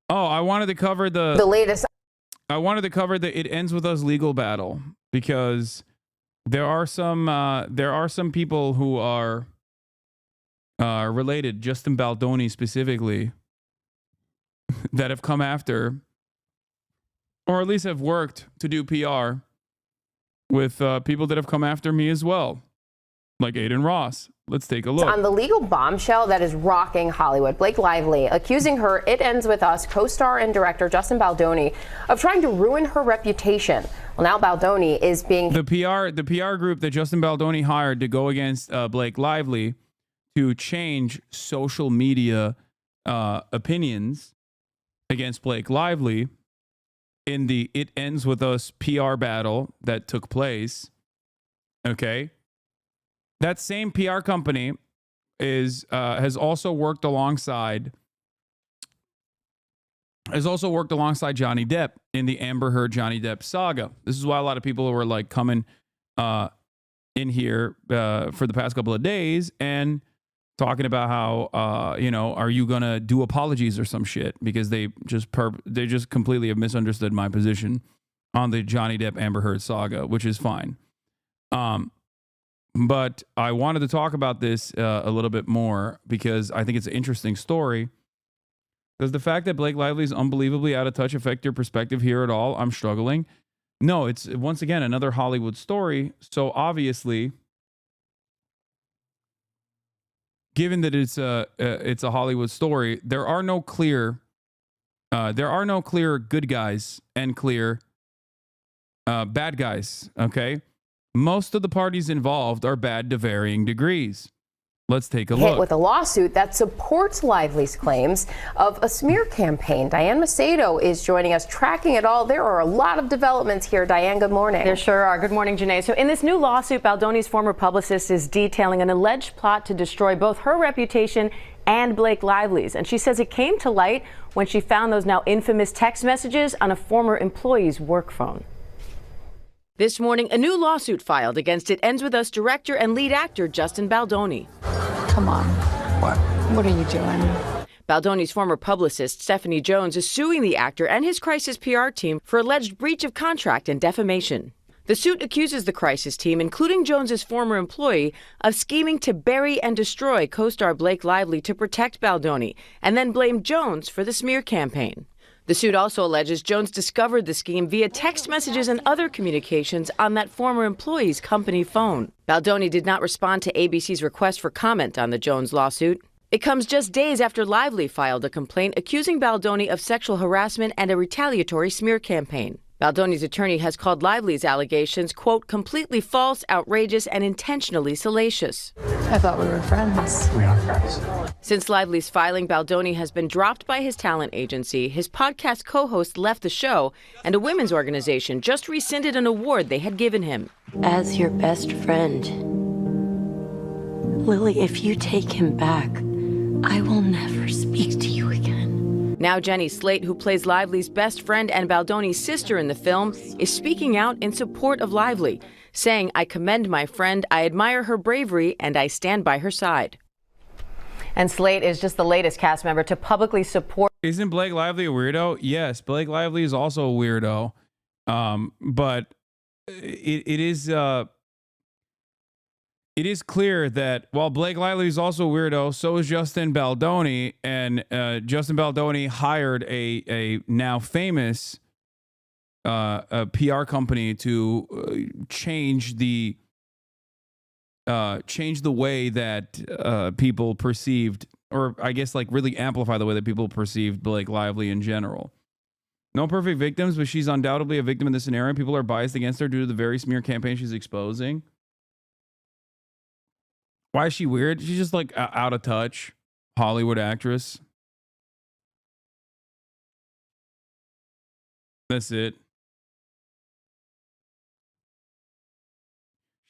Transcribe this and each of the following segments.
Oh, I wanted to cover the latest. I wanted to cover the "It Ends With Us" legal battle because there are some people who are related, Justin Baldoni specifically, that have come after, or at least have worked to do PR with people that have come after me as well, like Aiden Ross. Let's take a look. On the legal bombshell that is rocking Hollywood, Blake Lively accusing her It Ends With Us co-star and director Justin Baldoni of trying to ruin her reputation. Well, now Baldoni is being... The PR group that Justin Baldoni hired to go against Blake Lively to change social media opinions against Blake Lively in the It Ends With Us PR battle that took place. Okay. That same PR company has also worked alongside Johnny Depp in the Amber Heard Johnny Depp saga. This is why a lot of people were like coming in here for the past couple of days and talking about how are you gonna do apologies or some shit, because they just completely have misunderstood my position on the Johnny Depp Amber Heard saga, which is fine. But I wanted to talk about this a little bit more because I think it's an interesting story. Does the fact that Blake Lively is unbelievably out of touch affect your perspective here at all? I'm struggling. No, it's once again another Hollywood story. So obviously, given that it's a Hollywood story, there are no clear good guys and clear bad guys. Okay. Most of the parties involved are bad to varying degrees. Let's take a look. Hit with a lawsuit that supports Lively's claims of a smear campaign. Diane Macedo is joining us, tracking it all. There are a lot of developments here. Diane, good morning. There sure are. Good morning, Janae. So in this new lawsuit, Baldoni's former publicist is detailing an alleged plot to destroy both her reputation and Blake Lively's. And she says it came to light when she found those now infamous text messages on a former employee's work phone. This morning, a new lawsuit filed against It Ends With Us director and lead actor Justin Baldoni. Come on. What? What are you doing? Baldoni's former publicist, Stephanie Jones, is suing the actor and his crisis PR team for alleged breach of contract and defamation. The suit accuses the crisis team, including Jones's former employee, of scheming to bury and destroy co-star Blake Lively to protect Baldoni, and then blame Jones for the smear campaign. The suit also alleges Jones discovered the scheme via text messages and other communications on that former employee's company phone. Baldoni did not respond to ABC's request for comment on the Jones lawsuit. It comes just days after Lively filed a complaint accusing Baldoni of sexual harassment and a retaliatory smear campaign. Baldoni's attorney has called Lively's allegations, quote, completely false, outrageous, and intentionally salacious. I thought we were friends. We are friends. Since Lively's filing, Baldoni has been dropped by his talent agency, his podcast co-host left the show, and a women's organization just rescinded an award they had given him. As your best friend, Lily, if you take him back, I will never speak to you again. Now Jenny Slate, who plays Lively's best friend and Baldoni's sister in the film, is speaking out in support of Lively, saying, I commend my friend, I admire her bravery, and I stand by her side. And Slate is just the latest cast member to publicly support. Isn't Blake Lively a weirdo? Yes, Blake Lively is also a weirdo. But it is clear that while Blake Lively is also a weirdo, so is Justin Baldoni. And Justin Baldoni hired a now famous a PR company to change the way that people perceived, or I guess like really amplify the way that people perceived Blake Lively in general. No perfect victims, but she's undoubtedly a victim in this scenario. People are biased against her due to the very smear campaign she's exposing. Why is she weird? She's just like out of touch Hollywood actress. That's it.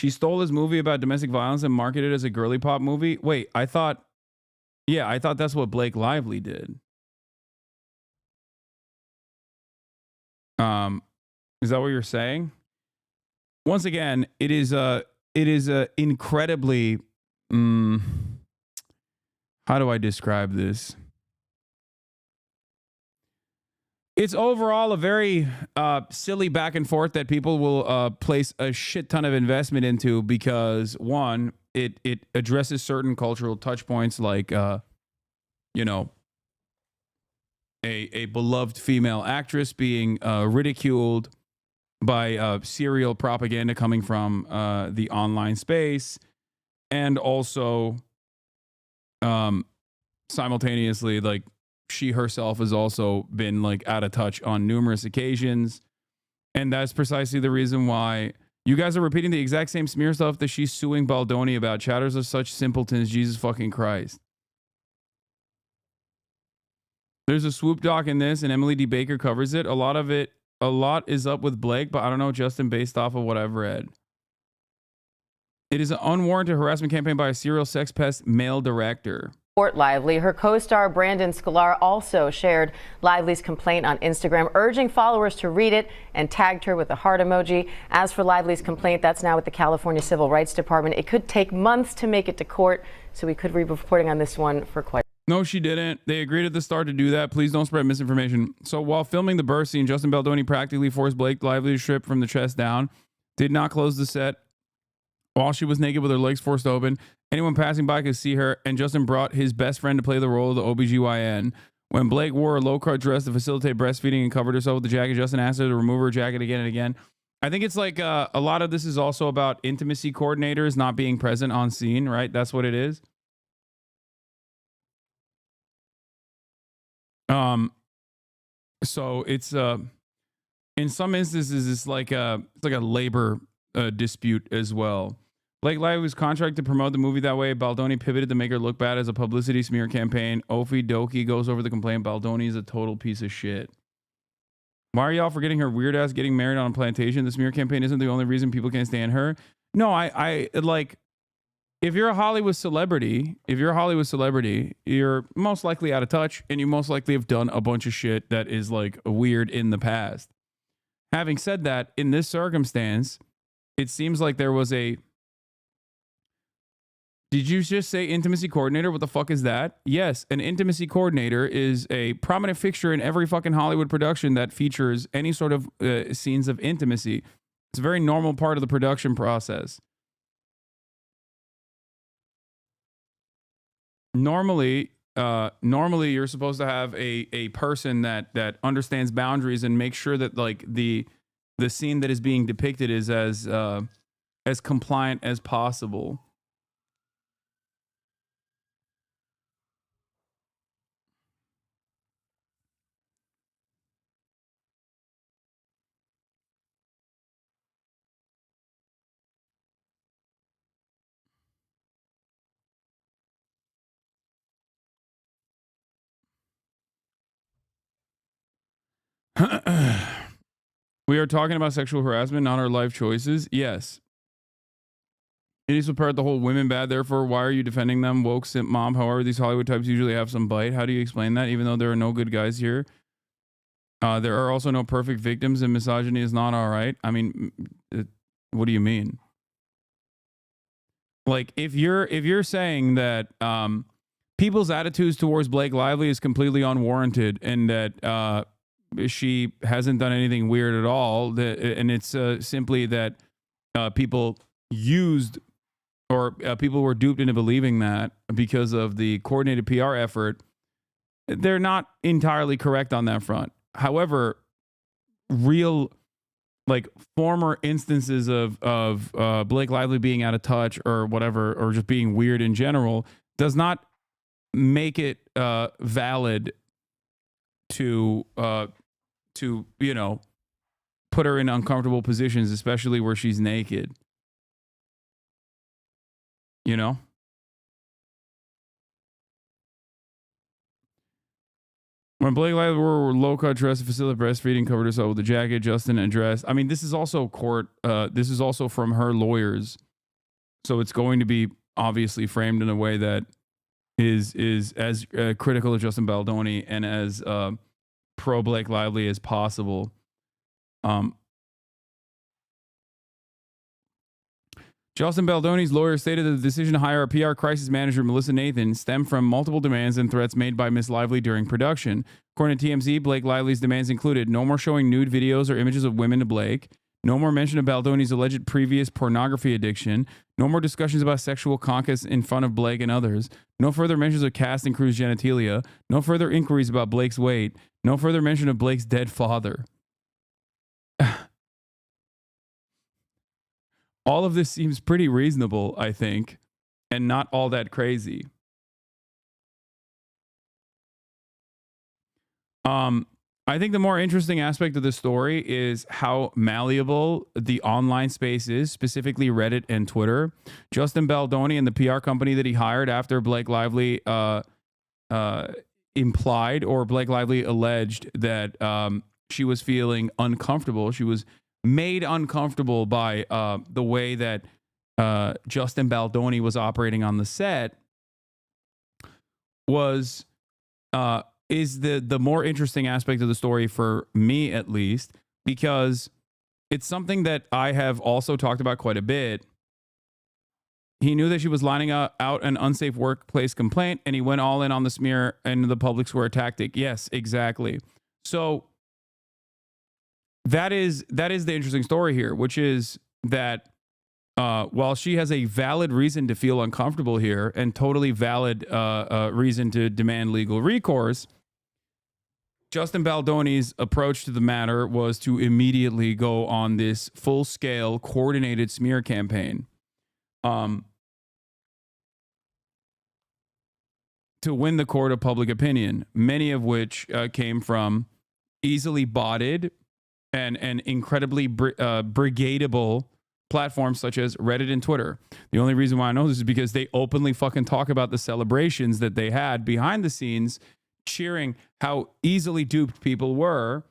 She stole his movie about domestic violence and marketed it as a girly pop movie. Wait, I thought that's what Blake Lively did. Is that what you're saying? Once again, it is incredibly, how do I describe this? It's overall a very silly back and forth that people will place a shit ton of investment into because, one, it addresses certain cultural touch points like, you know, a beloved female actress being ridiculed by serial propaganda coming from the online space, and also simultaneously, like, she herself has also been like out of touch on numerous occasions. And that's precisely the reason why you guys are repeating the exact same smear stuff that she's suing Baldoni about. Chatters are such simpletons, Jesus fucking Christ. There's a swoop doc in this, and Emily D. Baker covers it. A lot is up with Blake, but I don't know, Justin, based off of what I've read. It is an unwarranted harassment campaign by a serial sex pest male director. Lively. Her co-star Brandon Scalar also shared Lively's complaint on Instagram, urging followers to read it and tagged her with a heart emoji. As for Lively's complaint, that's now with the California Civil Rights Department. It could take months to make it to court, so we could be reporting on this one for quite. No, she didn't. They agreed at the start to do that. Please don't spread misinformation. So while filming the birth scene, Justin Baldoni practically forced Blake Lively to strip from the chest down, did not close the set while she was naked with her legs forced open. Anyone passing by could see her, and Justin brought his best friend to play the role of the OBGYN. When Blake wore a low-cut dress to facilitate breastfeeding and covered herself with the jacket, Justin asked her to remove her jacket again and again. I think it's like a lot of this is also about intimacy coordinators not being present on scene, right? That's what it is. So it's in some instances it's like a labor dispute as well. Blake Lively was contracted to promote the movie that way. Baldoni pivoted to make her look bad as a publicity smear campaign. Ofi Doki goes over the complaint. Baldoni is a total piece of shit. Why are y'all forgetting her weird ass getting married on a plantation? The smear campaign isn't the only reason people can't stand her. No, I like, if you're a Hollywood celebrity, you're most likely out of touch, and you most likely have done a bunch of shit that is like weird in the past. Having said that, in this circumstance, it seems like there was a... Did you just say intimacy coordinator? What the fuck is that? Yes, an intimacy coordinator is a prominent fixture in every fucking Hollywood production that features any sort of scenes of intimacy. It's a very normal part of the production process. Normally you're supposed to have a person that understands boundaries and makes sure that like the scene that is being depicted is as compliant as possible. We are talking about sexual harassment, not our life choices. Yes. It is prepared the whole women bad, therefore why are you defending them? Woke simp mom. However, these Hollywood types usually have some bite. How do you explain that? Even though there are no good guys here. There are also no perfect victims, and misogyny is not all right. I mean, what do you mean? Like, if you're saying that people's attitudes towards Blake Lively is completely unwarranted, and that she hasn't done anything weird at all, and it's simply that people used or people were duped into believing that because of the coordinated PR effort, they're not entirely correct on that front. However, real like former instances of Blake Lively being out of touch or whatever, or just being weird in general, does not make it valid to you know, put her in uncomfortable positions, especially where she's naked. You know? When Blake Lively wore low-cut dress to facilitate breastfeeding, covered herself with a jacket, Justin addressed. I mean, this is also court. This is also from her lawyers, so it's going to be obviously framed in a way that is as critical of Justin Baldoni and as pro Blake Lively as possible. Justin Baldoni's lawyer stated that the decision to hire a PR crisis manager, Melissa Nathan, stemmed from multiple demands and threats made by Miss Lively during production. According to TMZ, Blake Lively's demands included no more showing nude videos or images of women to Blake, no more mention of Baldoni's alleged previous pornography addiction, no more discussions about sexual conquest in front of Blake and others, no further mentions of cast and crew's genitalia, no further inquiries about Blake's weight, no further mention of Blake's dead father. All of this seems pretty reasonable, I think, and not all that crazy. I think the more interesting aspect of the story is how malleable the online space is, specifically Reddit and Twitter. Justin Baldoni and the PR company that he hired after Blake Lively implied, or Blake Lively alleged, that she was feeling uncomfortable. She was made uncomfortable by the way that Justin Baldoni was operating on the set is the more interesting aspect of the story for me, at least, because it's something that I have also talked about quite a bit. He knew that she was lining out an unsafe workplace complaint, and he went all in on the smear and the public square tactic. Yes, exactly. So that is the interesting story here, which is that while she has a valid reason to feel uncomfortable here and totally valid reason to demand legal recourse, Justin Baldoni's approach to the matter was to immediately go on this full-scale coordinated smear campaign to win the court of public opinion, many of which came from easily botted and incredibly brigadable platforms such as Reddit and Twitter. The only reason why I know this is because they openly fucking talk about the celebrations that they had behind the scenes, cheering how easily duped people were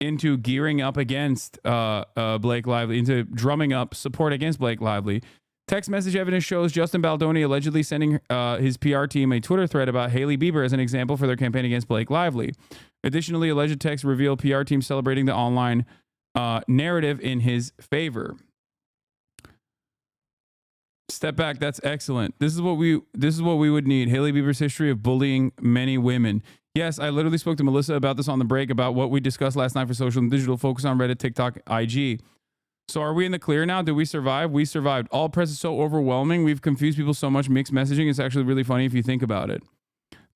into gearing up against Blake Lively, into drumming up support against Blake Lively. Text message evidence shows Justin Baldoni allegedly sending his PR team a Twitter thread about Hailey Bieber as an example for their campaign against Blake Lively. Additionally, alleged texts reveal PR team celebrating the online narrative in his favor. Step back. That's excellent. This is what we would need. Hailey Bieber's history of bullying many women. Yes, I literally spoke to Melissa about this on the break about what we discussed last night for social and digital. Focus on Reddit, TikTok, IG. So are we in the clear now? Did we survive? We survived. All press is so overwhelming. We've confused people so much. Mixed messaging. It's actually really funny if you think about it.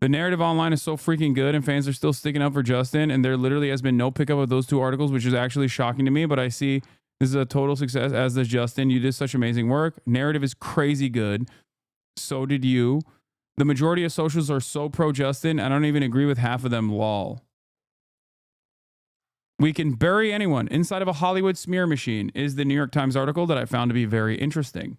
The narrative online is so freaking good, and fans are still sticking up for Justin, and there literally has been no pickup of those two articles, which is actually shocking to me, but I see this is a total success, as does Justin. You did such amazing work. Narrative is crazy good. So did you. The majority of socials are so pro-Justin, I don't even agree with half of them, lol. We can bury anyone inside of a Hollywood smear machine is the New York Times article that I found to be very interesting.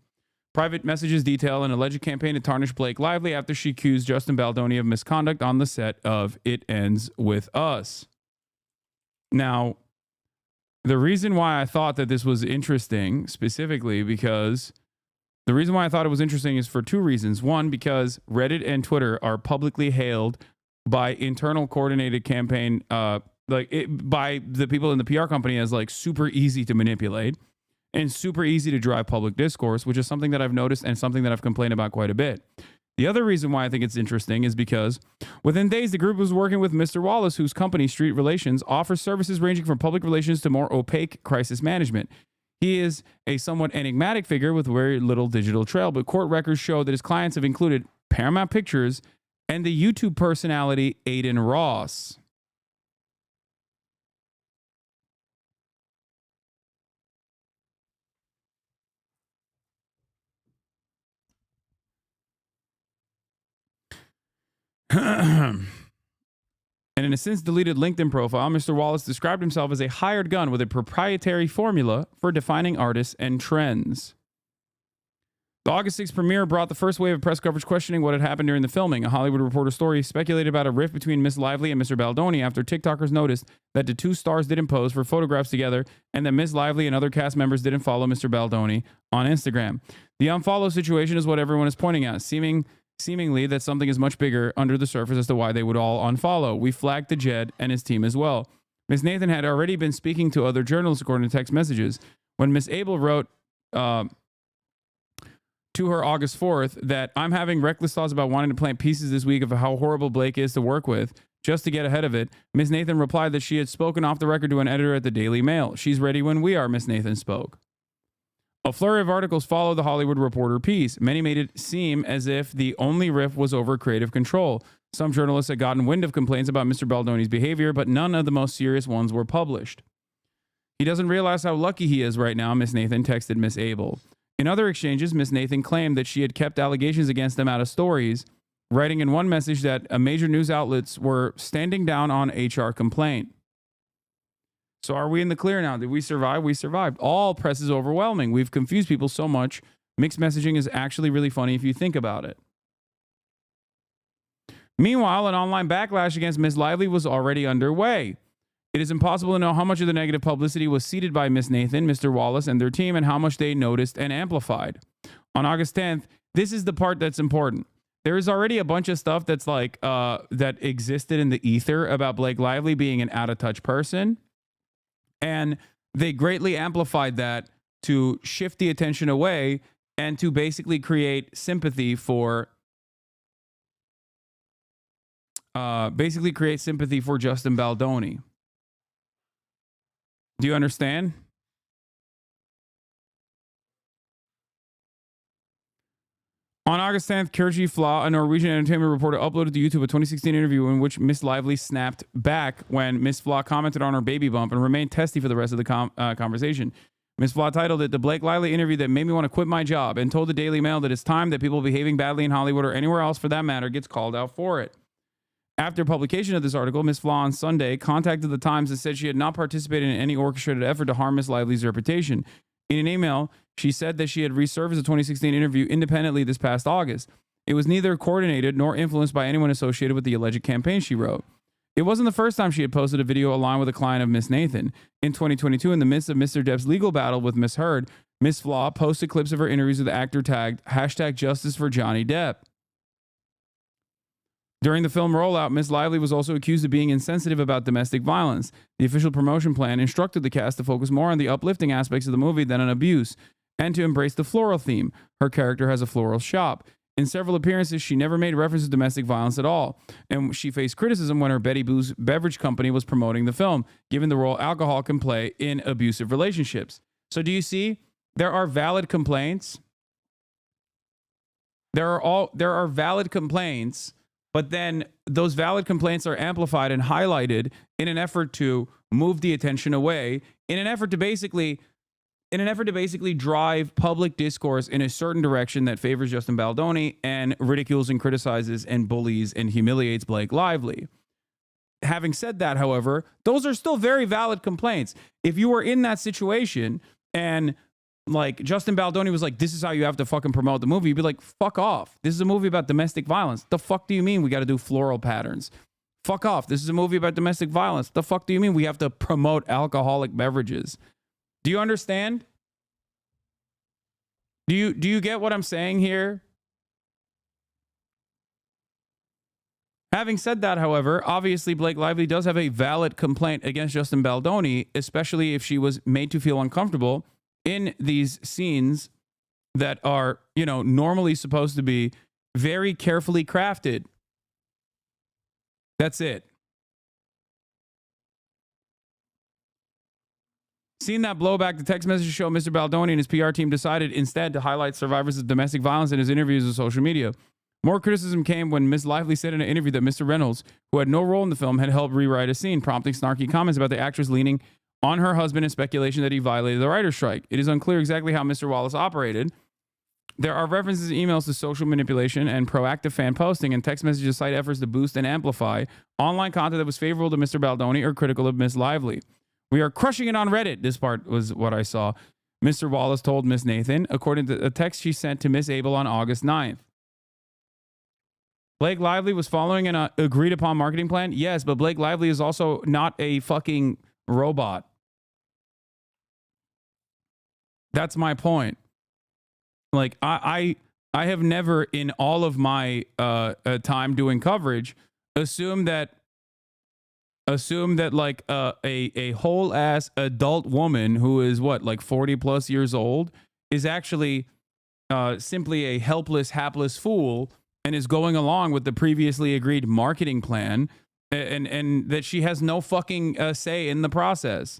Private messages detail an alleged campaign to tarnish Blake Lively after she accused Justin Baldoni of misconduct on the set of It Ends With Us. Now, the reason why I thought that this was interesting, specifically because the reason why I thought it was interesting is for two reasons. One, because Reddit and Twitter are publicly hailed by internal coordinated campaign, by the people in the PR company as like super easy to manipulate and super easy to drive public discourse, which is something that I've noticed and something that I've complained about quite a bit. The other reason why I think it's interesting is because within days, the group was working with Mr. Wallace, whose company, Street Relations, offers services ranging from public relations to more opaque crisis management. He is a somewhat enigmatic figure with very little digital trail, but court records show that his clients have included Paramount Pictures and the YouTube personality Aiden Ross. And in a since deleted LinkedIn profile, Mr. Wallace described himself as a hired gun with a proprietary formula for defining artists and trends. The August 6th premiere brought the first wave of press coverage questioning what had happened during the filming. A Hollywood Reporter story speculated about a rift between Miss Lively and Mr. Baldoni after TikTokers noticed that the two stars didn't pose for photographs together and that Miss Lively and other cast members didn't follow Mr. Baldoni on Instagram. The unfollow situation is what everyone is pointing at, seemingly that something is much bigger under the surface as to why they would all unfollow. We flagged the Jed and his team as well. Miss Nathan had already been speaking to other journalists according to text messages. When Miss Abel wrote, to her August 4th that I'm having reckless thoughts about wanting to plant pieces this week of how horrible Blake is to work with. Just to get ahead of it, Ms. Nathan replied that she had spoken off the record to an editor at the Daily Mail. She's ready when we are, Ms. Nathan spoke. A flurry of articles followed the Hollywood Reporter piece. Many made it seem as if the only riff was over creative control. Some journalists had gotten wind of complaints about Mr. Baldoni's behavior, but none of the most serious ones were published. He doesn't realize how lucky he is right now, Ms. Nathan texted Ms. Abel. In other exchanges, Ms. Nathan claimed that she had kept allegations against him out of stories, writing in one message that major news outlets were standing down on HR complaint. So are we in the clear now? Did we survive? We survived. All press is overwhelming. We've confused people so much. Mixed messaging is actually really funny if you think about it. Meanwhile, an online backlash against Ms. Lively was already underway. It is impossible to know how much of the negative publicity was seeded by Ms. Nathan, Mr. Wallace, and their team, and how much they noticed and amplified. On August 10th, this is the part that's important. There is already a bunch of stuff that's like that existed in the ether about Blake Lively being an out-of-touch person. And they greatly amplified that to shift the attention away and to basically create sympathy for Justin Baldoni. Do you understand? On August 10th, Kjersti Fla, a Norwegian entertainment reporter, uploaded to YouTube a 2016 interview in which Miss Lively snapped back when Miss Fla commented on her baby bump and remained testy for the rest of the conversation. Miss Fla titled it "The Blake Lively Interview That Made Me Want to Quit My Job" and told the Daily Mail that it's time that people behaving badly in Hollywood or anywhere else for that matter gets called out for it. After publication of this article, Miss Fla on Sunday contacted the Times and said she had not participated in any orchestrated effort to harm Miss Lively's reputation. In an email, she said that she had resurfaced the 2016 interview independently this past August. It was neither coordinated nor influenced by anyone associated with the alleged campaign, she wrote. It wasn't the first time she had posted a video aligned with a client of Miss Nathan. In 2022, in the midst of Mr. Depp's legal battle with Miss Heard, Miss Fla posted clips of her interviews with the actor tagged #Justice for Johnny Depp. During the film rollout, Miss Lively was also accused of being insensitive about domestic violence. The official promotion plan instructed the cast to focus more on the uplifting aspects of the movie than on abuse, and to embrace the floral theme. Her character has a floral shop. In several appearances, she never made reference to domestic violence at all, and she faced criticism when her Betty Boo's beverage company was promoting the film, given the role alcohol can play in abusive relationships. So do you see? There are valid complaints. There are valid complaints. But then those valid complaints are amplified and highlighted in an effort to move the attention away, in an effort to basically drive public discourse in a certain direction that favors Justin Baldoni and ridicules and criticizes and bullies and humiliates Blake Lively. Having said that, however, those are still very valid complaints. If you were in that situation and like Justin Baldoni was like, this is how you have to fucking promote the movie, you'd be like, fuck off. This is a movie about domestic violence. The fuck do you mean we got to do floral patterns? Fuck off. This is a movie about domestic violence. The fuck do you mean we have to promote alcoholic beverages? Do you understand? Do you get what I'm saying here? Having said that, however, obviously Blake Lively does have a valid complaint against Justin Baldoni, especially if she was made to feel uncomfortable in these scenes that are, normally supposed to be very carefully crafted. That's it. Seeing that blowback, the text message showed Mr. Baldoni and his PR team decided instead to highlight survivors of domestic violence in his interviews on social media. More criticism came when Ms. Lively said in an interview that Mr. Reynolds, who had no role in the film, had helped rewrite a scene, prompting snarky comments about the actress leaning on her husband and speculation that he violated the writer's strike. It is unclear exactly how Mr. Wallace operated. There are references in emails to social manipulation and proactive fan posting, and text messages cite efforts to boost and amplify online content that was favorable to Mr. Baldoni or critical of Ms. Lively. We are crushing it on Reddit. This part was what I saw. Mr. Wallace told Ms. Nathan, according to a text she sent to Ms. Abel on August 9th. Blake Lively was following an agreed upon marketing plan? Yes, but Blake Lively is also not a fucking robot. That's my point. Like, I have never in all of my time doing coverage assumed that like a whole ass adult woman who is what, like 40 plus years old is actually simply a helpless, hapless fool and is going along with the previously agreed marketing plan, and that she has no fucking say in the process.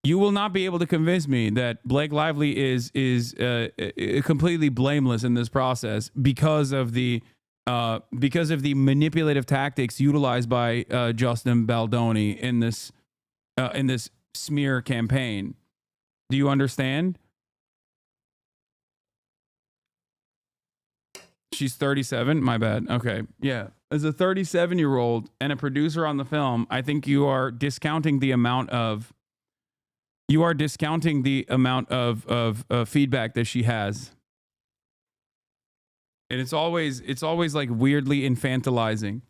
You will not be able to convince me that Blake Lively is completely blameless in this process because of the manipulative tactics utilized by Justin Baldoni in this smear campaign. Do you understand? She's 37. My bad. Okay. Yeah. As a 37-year-old and a producer on the film, I think you are discounting the amount of feedback that she has. And it's always like weirdly infantilizing.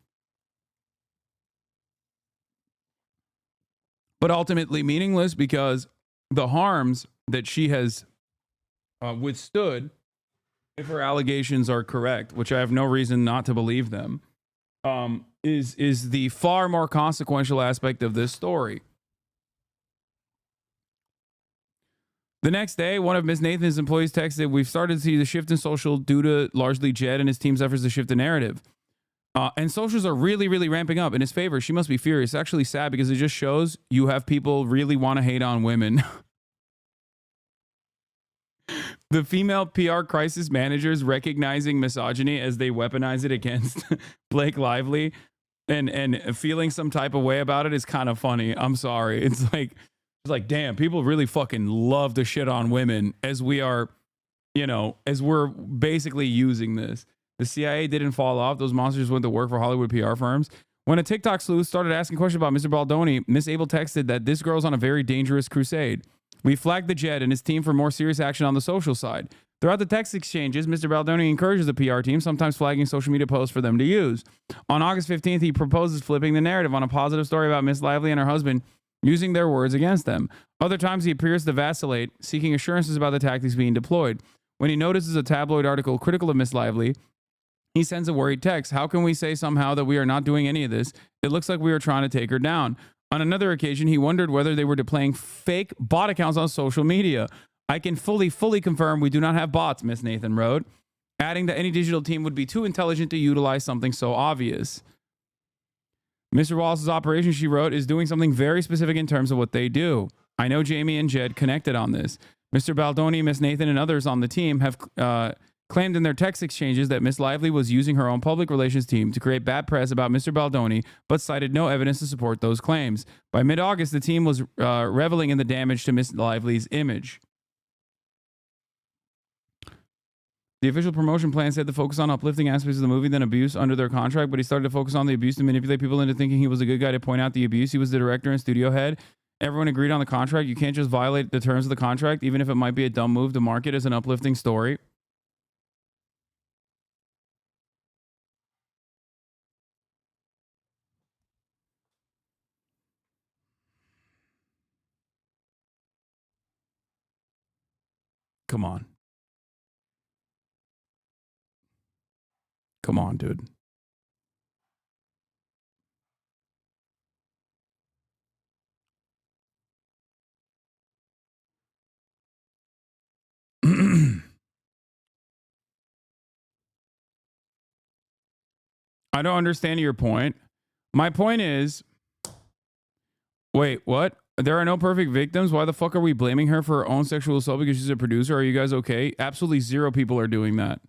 But ultimately meaningless because the harms that she has withstood, if her allegations are correct, which I have no reason not to believe them, is the far more consequential aspect of this story. The next day, one of Ms. Nathan's employees texted, "We've started to see the shift in social due to largely Jed and his team's efforts to shift the narrative. And socials are really, really ramping up in his favor. She must be furious." It's actually sad because it just shows you have people really want to hate on women. The female PR crisis managers recognizing misogyny as they weaponize it against Blake Lively and feeling some type of way about it is kind of funny. I'm sorry. It's like, damn, people really fucking love to shit on women as we are, as we're basically using this. The CIA didn't fall off. Those monsters went to work for Hollywood PR firms. When a TikTok sleuth started asking questions about Mr. Baldoni, Miss Abel texted that this girl's on a very dangerous crusade. "We flagged the Jed and his team for more serious action on the social side." Throughout the text exchanges, Mr. Baldoni encourages the PR team, sometimes flagging social media posts for them to use. On August 15th, he proposes flipping the narrative on a positive story about Miss Lively and her husband, using their words against them. Other times, he appears to vacillate, seeking assurances about the tactics being deployed. When he notices a tabloid article critical of Miss Lively, he sends a worried text. "How can we say somehow that we are not doing any of this? It looks like we are trying to take her down." On another occasion, he wondered whether they were deploying fake bot accounts on social media. "I can fully confirm we do not have bots," Miss Nathan wrote, adding that any digital team would be too intelligent to utilize something so obvious. "Mr. Wallace's operation," she wrote, "is doing something very specific in terms of what they do. I know Jamie and Jed connected on this. Mr. Baldoni, Miss Nathan, and others on the team have claimed in their text exchanges that Miss Lively was using her own public relations team to create bad press about Mr. Baldoni, but cited no evidence to support those claims. By mid-August, the team was reveling in the damage to Miss Lively's image." The official promotion plan said to focus on uplifting aspects of the movie than abuse under their contract, but he started to focus on the abuse to manipulate people into thinking he was a good guy to point out the abuse. He was the director and studio head. Everyone agreed on the contract. You can't just violate the terms of the contract, even if it might be a dumb move to market as an uplifting story. Come on. Come on, dude. I don't understand your point. My point is, wait, what? There are no perfect victims. Why the fuck are we blaming her for her own sexual assault because she's a producer? Are you guys okay? Absolutely zero people are doing that.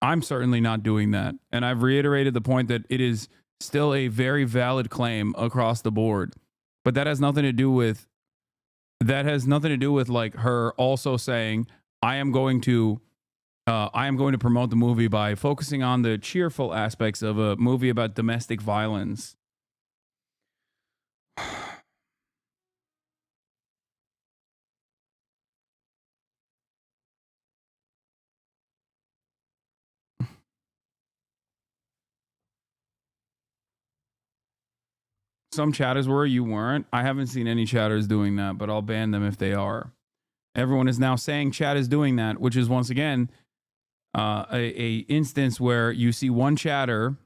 I'm certainly not doing that. And I've reiterated the point that it is still a very valid claim across the board. But that has nothing to do with like her also saying, I am going to promote the movie by focusing on the cheerful aspects of a movie about domestic violence. Some chatters were, you weren't. I haven't seen any chatters doing that, but I'll ban them if they are. Everyone is now saying chat is doing that, which is once again a instance where you see one chatter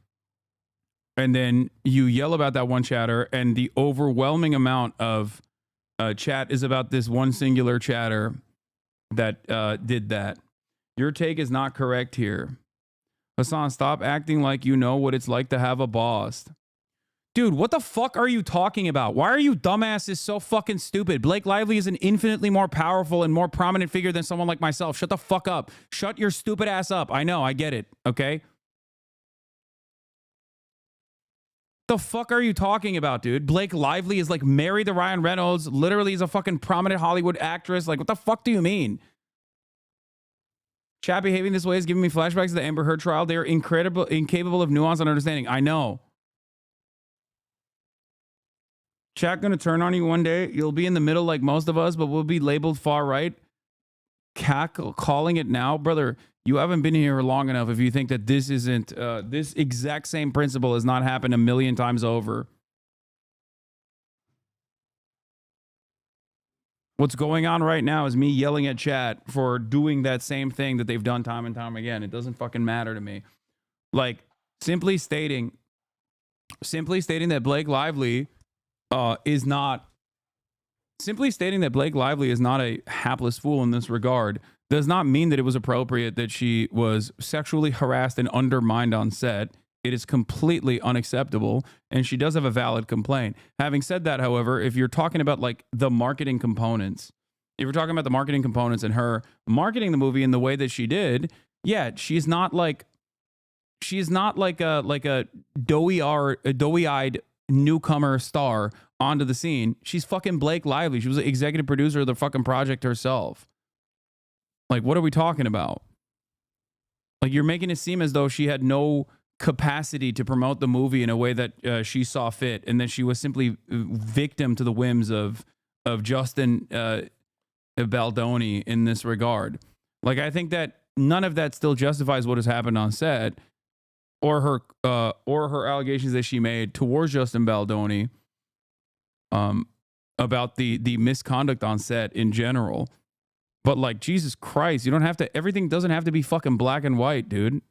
and then you yell about that one chatter, and the overwhelming amount of chat is about this one singular chatter that did that. Your take is not correct here. Hasan, stop acting like you know what it's like to have a boss. Dude, what the fuck are you talking about? Why are you dumbasses so fucking stupid? Blake Lively is an infinitely more powerful and more prominent figure than someone like myself. Shut the fuck up. Shut your stupid ass up. I know, I get it, okay? The fuck are you talking about, dude? Blake Lively is like married to Ryan Reynolds. Literally is a fucking prominent Hollywood actress. Like, what the fuck do you mean? Chat behaving this way is giving me flashbacks to the Amber Heard trial. They are incapable of nuance and understanding. I know. Chat gonna turn on you one day. You'll be in the middle like most of us, but we'll be labeled far right. Calling it now, brother. You haven't been here long enough if you think that this isn't, this exact same principle has not happened a million times over. What's going on right now is me yelling at chat for doing that same thing that they've done time and time again. It doesn't fucking matter to me. Like, simply stating that Blake Lively is not a hapless fool in this regard does not mean that it was appropriate that she was sexually harassed and undermined on set. It is completely unacceptable, and she does have a valid complaint. Having said that, however, if you're talking about like the marketing components, and her marketing the movie in the way that she did, yeah, she's not like a doughy-eyed newcomer star onto the scene. She's fucking Blake Lively. She was the executive producer of the fucking project herself. Like, what are we talking about? Like, you're making it seem as though she had no capacity to promote the movie in a way that she saw fit, and that she was simply victim to the whims of Justin Baldoni in this regard. Like, I think that none of that still justifies what has happened on set, or her allegations that she made towards Justin Baldoni about the misconduct on set in general. But like, Jesus Christ, you don't have to, everything doesn't have to be fucking black and white, dude.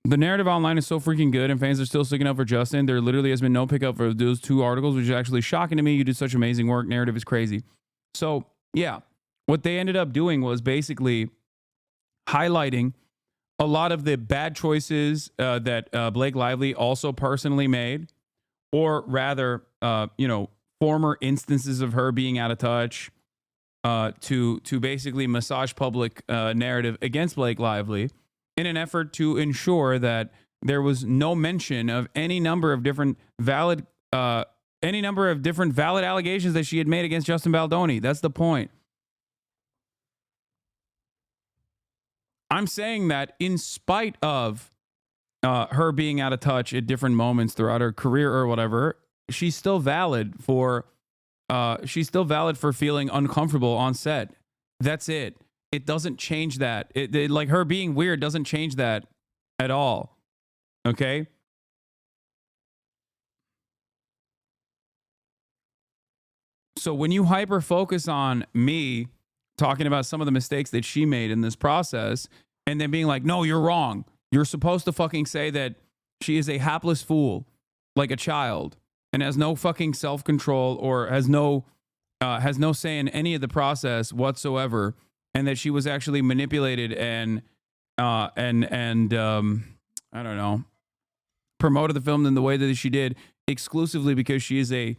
The narrative online is so freaking good, and fans are still sticking up for Justin. There literally has been no pickup for those two articles, which is actually shocking to me. You did such amazing work. Narrative is crazy. So, yeah, what they ended up doing was basically highlighting a lot of the bad choices that Blake Lively also personally made, or rather, former instances of her being out of touch, to basically massage public narrative against Blake Lively, in an effort to ensure that there was no mention of any number of different valid allegations that she had made against Justin Baldoni. That's the point. I'm saying that in spite of her being out of touch at different moments throughout her career or whatever, she's still valid for feeling uncomfortable on set. That's it. It doesn't change that. It like her being weird doesn't change that at all. Okay? So when you hyper focus on me talking about some of the mistakes that she made in this process, and then being like, no, you're wrong. You're supposed to fucking say that she is a hapless fool, like a child, and has no fucking self-control, or has no say in any of the process whatsoever, and that she was actually manipulated and I don't know, promoted the film in the way that she did exclusively because she's a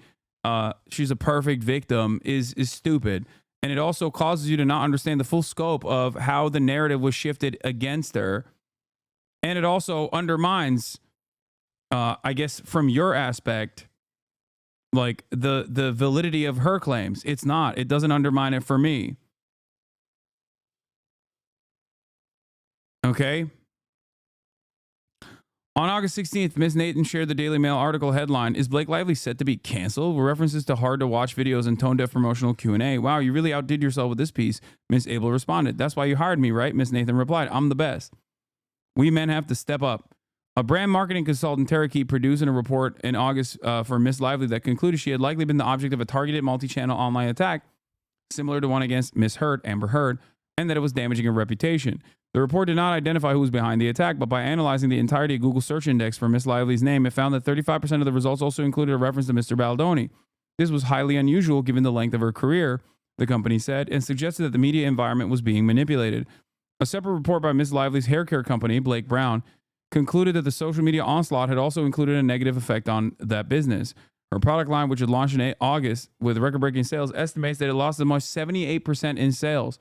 perfect victim is stupid. And it also causes you to not understand the full scope of how the narrative was shifted against her. And it also undermines, I guess, from your aspect, like the validity of her claims. It's not. It doesn't undermine it for me. Okay? On August 16th, Ms. Nathan shared the Daily Mail article headline, "Is Blake Lively set to be canceled?" with references to hard-to-watch videos and tone-deaf promotional Q&A. "Wow, you really outdid yourself with this piece," Ms. Abel responded. "That's why you hired me, right?" Ms. Nathan replied, "I'm the best. We men have to step up." A brand marketing consultant, Tarek, produced a report in August for Ms. Lively that concluded she had likely been the object of a targeted multi-channel online attack, similar to one against Ms. Heard, Amber Heard, and that it was damaging her reputation. The report did not identify who was behind the attack, but by analyzing the entirety of Google search index for Miss Lively's name, it found that 35% of the results also included a reference to Mr. Baldoni. This was highly unusual given the length of her career, the company said, and suggested that the media environment was being manipulated. A separate report by Miss Lively's hair care company, Blake Brown, concluded that the social media onslaught had also included a negative effect on that business. Her product line, which had launched in August with record-breaking sales, estimates that it lost as much as 78% in sales.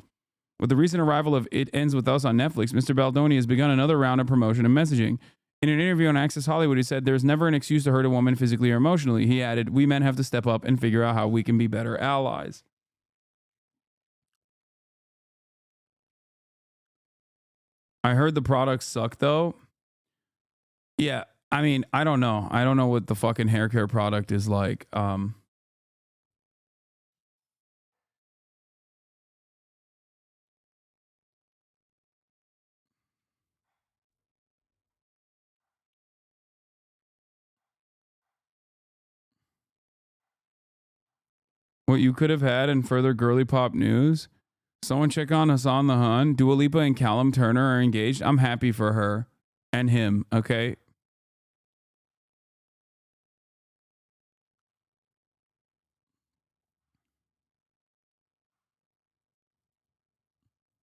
With the recent arrival of It Ends With Us on Netflix, Mr. Baldoni has begun another round of promotion and messaging. In an interview on Access Hollywood, he said, "There's never an excuse to hurt a woman physically or emotionally." He added, "We men have to step up and figure out how we can be better allies." I heard the products suck, though. Yeah, I mean, I don't know. I don't know what the fucking hair care product is like. What you could have had in further girly pop news. Someone check on Hassan the Hun. Dua Lipa and Callum Turner are engaged. I'm happy for her and him, okay?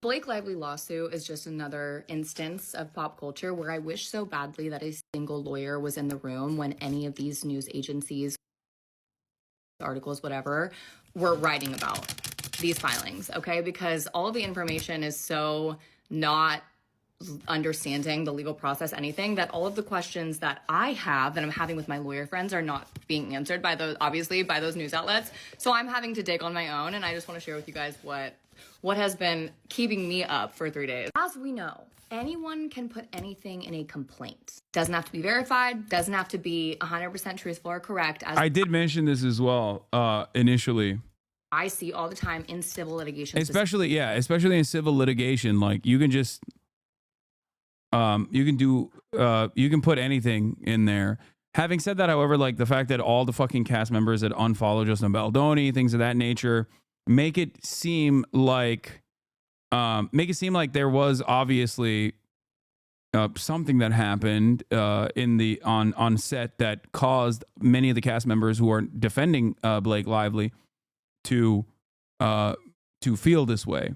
Blake Lively lawsuit is just another instance of pop culture where I wish so badly that a single lawyer was in the room when any of these news agencies, articles, whatever, were writing about these filings, okay? Because all of the information is so not understanding the legal process, anything, that all of the questions that I have that I'm having with my lawyer friends are not being answered by those, obviously, by those news outlets. So I'm having to dig on my own, and I just want to share with you guys what has been keeping me up for 3 days. As we know, anyone can put anything in a complaint. Doesn't have to be verified, doesn't have to be 100% truthful or correct. As I did mention this as well initially. I see all the time in civil litigation. Especially in civil litigation. Like, you can just, you can put anything in there. Having said that, however, like the fact that all the fucking cast members that unfollow Justin Baldoni, things of that nature, make it seem like there was obviously something that happened on set that caused many of the cast members who are defending Blake Lively to feel this way.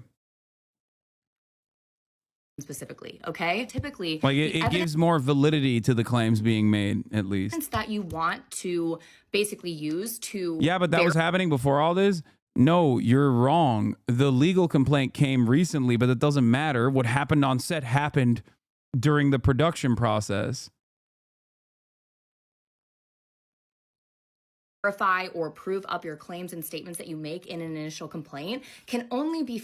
Specifically, okay? Typically, like it gives more validity to the claims being made, at least. That you want to basically use to... Yeah, but that was happening before all this? No, you're wrong. The legal complaint came recently, but that doesn't matter. What happened on set happened during the production process. Verify or prove up your claims and statements that you make in an initial complaint can only be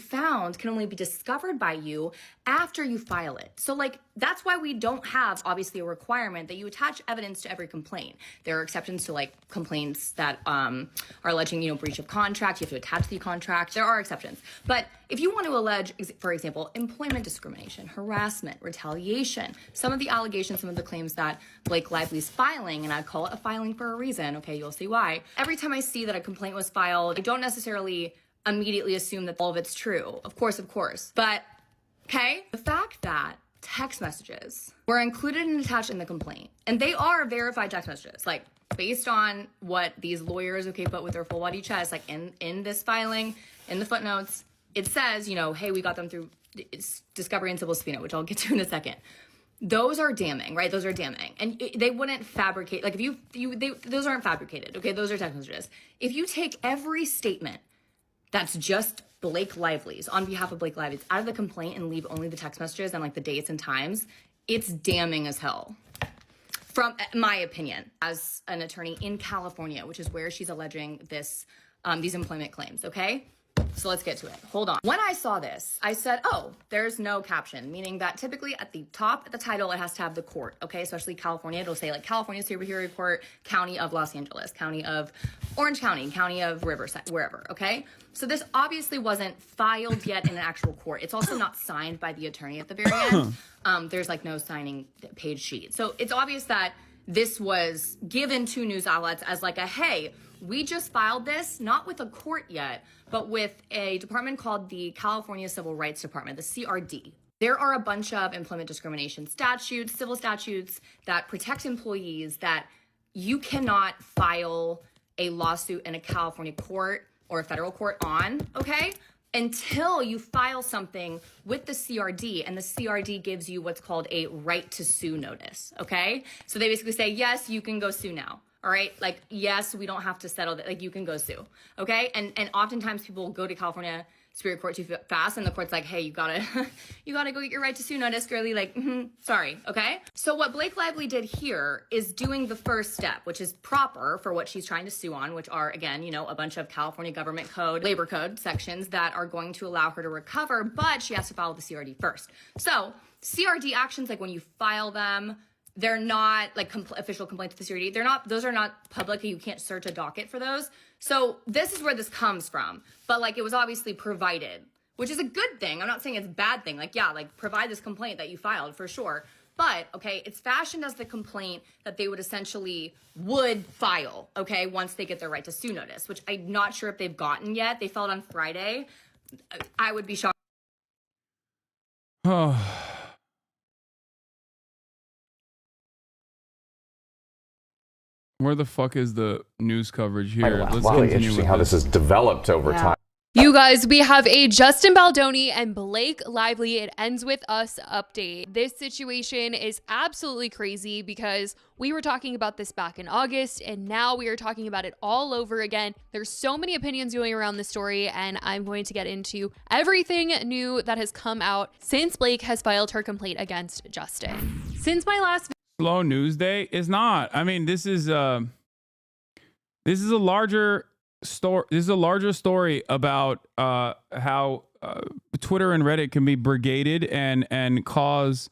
discovered by you after you file it. So like, that's why we don't have obviously a requirement that you attach evidence to every complaint. There are exceptions to like complaints that are alleging, breach of contract. You have to attach the contract. There are exceptions. But if you want to allege, for example, employment discrimination, harassment, retaliation, some of the allegations, some of the claims that Blake Lively's filing, and I call it a filing for a reason, okay, you'll see why. Every time I see that a complaint was filed, I don't necessarily immediately assume that all of it's true. Of course. But, okay, the fact that text messages were included and attached in the complaint, and they are verified text messages, like based on what these lawyers, put with their full body chest, like in this filing, in the footnotes, it says, hey, we got them through discovery and civil subpoena, which I'll get to in a second. Those are damning, right? Those are damning. And they wouldn't fabricate, like those aren't fabricated, okay? Those are text messages. If you take every statement that's just Blake Lively's, on behalf of Blake Lively's, out of the complaint and leave only the text messages and like the dates and times, it's damning as hell. From my opinion, as an attorney in California, which is where she's alleging these employment claims, okay? So let's get to it. Hold on. When I saw this, I said, oh, there's no caption, meaning that typically at the top, at the title, it has to have the court, okay? Especially California, it'll say like California Superior Court, County of Los Angeles, County of Orange County, County of Riverside, wherever, okay? So this obviously wasn't filed yet in an actual court. It's also not signed by the attorney at the very end. There's like no signing page sheet. So it's obvious that this was given to news outlets as like a, hey, we just filed this, not with a court yet, but with a department called the California Civil Rights Department, the CRD. There are a bunch of employment discrimination statutes, civil statutes that protect employees that you cannot file a lawsuit in a California court or a federal court on, okay? Until you file something with the CRD, and the CRD gives you what's called a right to sue notice, okay? So they basically say, yes, you can go sue now, all right? Like, yes, we don't have to settle that, like, you can go sue, okay? And oftentimes people go to California Superior Court too fast, and the court's like, hey, you gotta go get your right to sue notice, girly, like, sorry, okay? So what Blake Lively did here is doing the first step, which is proper for what she's trying to sue on, which are, again, you know, a bunch of California government code, labor code sections that are going to allow her to recover, but she has to file the CRD first. So CRD actions, like when you file them, they're not like official complaints to the CRD. Those are not public. You can't search a docket for those. So this is where this comes from. But like, it was obviously provided, which is a good thing. I'm not saying it's a bad thing. Like, yeah, like provide this complaint that you filed for sure. But okay, it's fashioned as the complaint that they would file, okay, once they get their right to sue notice, which I'm not sure if they've gotten yet. They filed on Friday. I would be shocked. Where the fuck is the news coverage here? Let's Wow, continue interesting with how this. this has developed over time. You guys, we have a Justin Baldoni and Blake Lively It Ends With Us update. This situation is absolutely crazy because we were talking about this back in August and now we are talking about it all over again. There's so many opinions going around this story and I'm going to get into everything new that has come out since Blake has filed her complaint against Justin. Since my last Slow news day is not. I mean, this is a larger story. This is a larger story about how Twitter and Reddit can be brigaded and cause,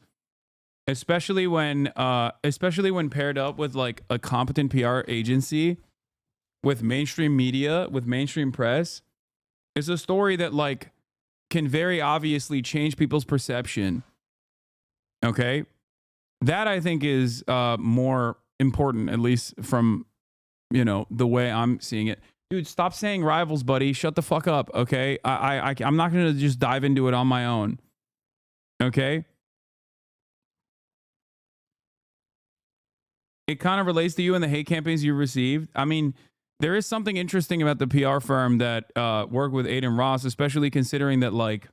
especially when paired up with like a competent PR agency, with mainstream media, with mainstream press. It's a story that like can very obviously change people's perception. Okay. That I think is more important, at least from, you know, the way I'm seeing it. Dude, stop saying rivals, buddy. Shut the fuck up, okay? I'm not going to just dive into it on my own, okay? It kind of relates to you and the hate campaigns you received. I mean, there is something interesting about the PR firm that worked with Aiden Ross, especially considering that, like,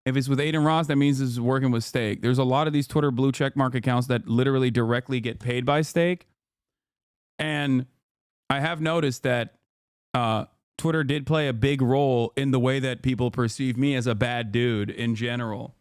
if it's with Aiden Ross, that means it's working with Stake. There's a lot of these Twitter blue checkmark accounts that literally directly get paid by Stake. And I have noticed that Twitter did play a big role in the way that people perceive me as a bad dude in general.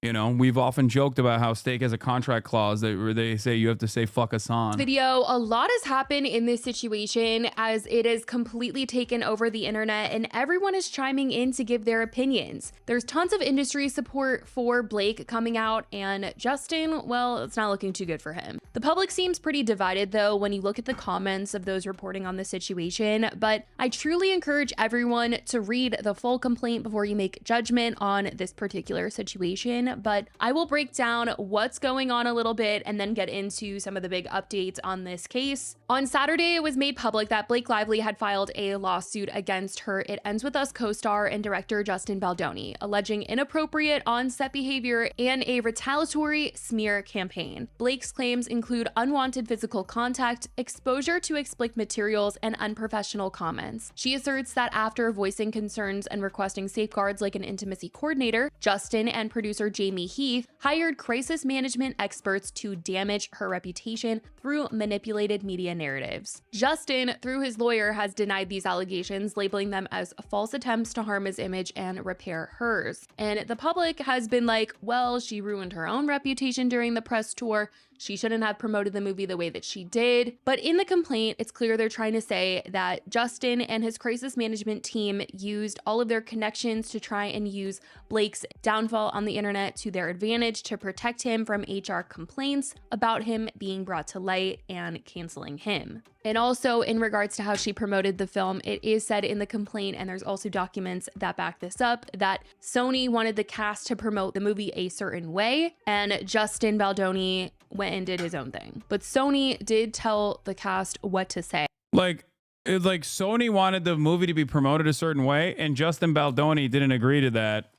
You know, we've often joked about how Stake has a contract clause where they say you have to say fuck Hasan. Video, a lot has happened in this situation as it has completely taken over the internet and everyone is chiming in to give their opinions. There's tons of industry support for Blake coming out, and Justin, well, it's not looking too good for him. The public seems pretty divided though when you look at the comments of those reporting on the situation, but I truly encourage everyone to read the full complaint before you make judgment on this particular situation. But I will break down what's going on a little bit and then get into some of the big updates on this case. On Saturday, it was made public that Blake Lively had filed a lawsuit against her It Ends With Us co-star and director Justin Baldoni, alleging inappropriate on-set behavior and a retaliatory smear campaign. Blake's claims include unwanted physical contact, exposure to explicit materials, and unprofessional comments. She asserts that after voicing concerns and requesting safeguards like an intimacy coordinator, Justin and producer Jamie Heath hired crisis management experts to damage her reputation through manipulated media narratives. Justin, through his lawyer, has denied these allegations, labeling them as false attempts to harm his image and repair hers. And the public has been like, well, she ruined her own reputation during the press tour. She shouldn't have promoted the movie the way that she did. But in the complaint, it's clear they're trying to say that Justin and his crisis management team used all of their connections to try and use Blake's downfall on the internet to their advantage to protect him from HR complaints about him being brought to light and canceling him. And also in regards to how she promoted the film, it is said in the complaint, and there's also documents that back this up, that Sony wanted the cast to promote the movie a certain way, and Justin Baldoni went and did his own thing. But Sony did tell the cast what to say. Like Sony wanted the movie to be promoted a certain way, and Justin Baldoni didn't agree to that.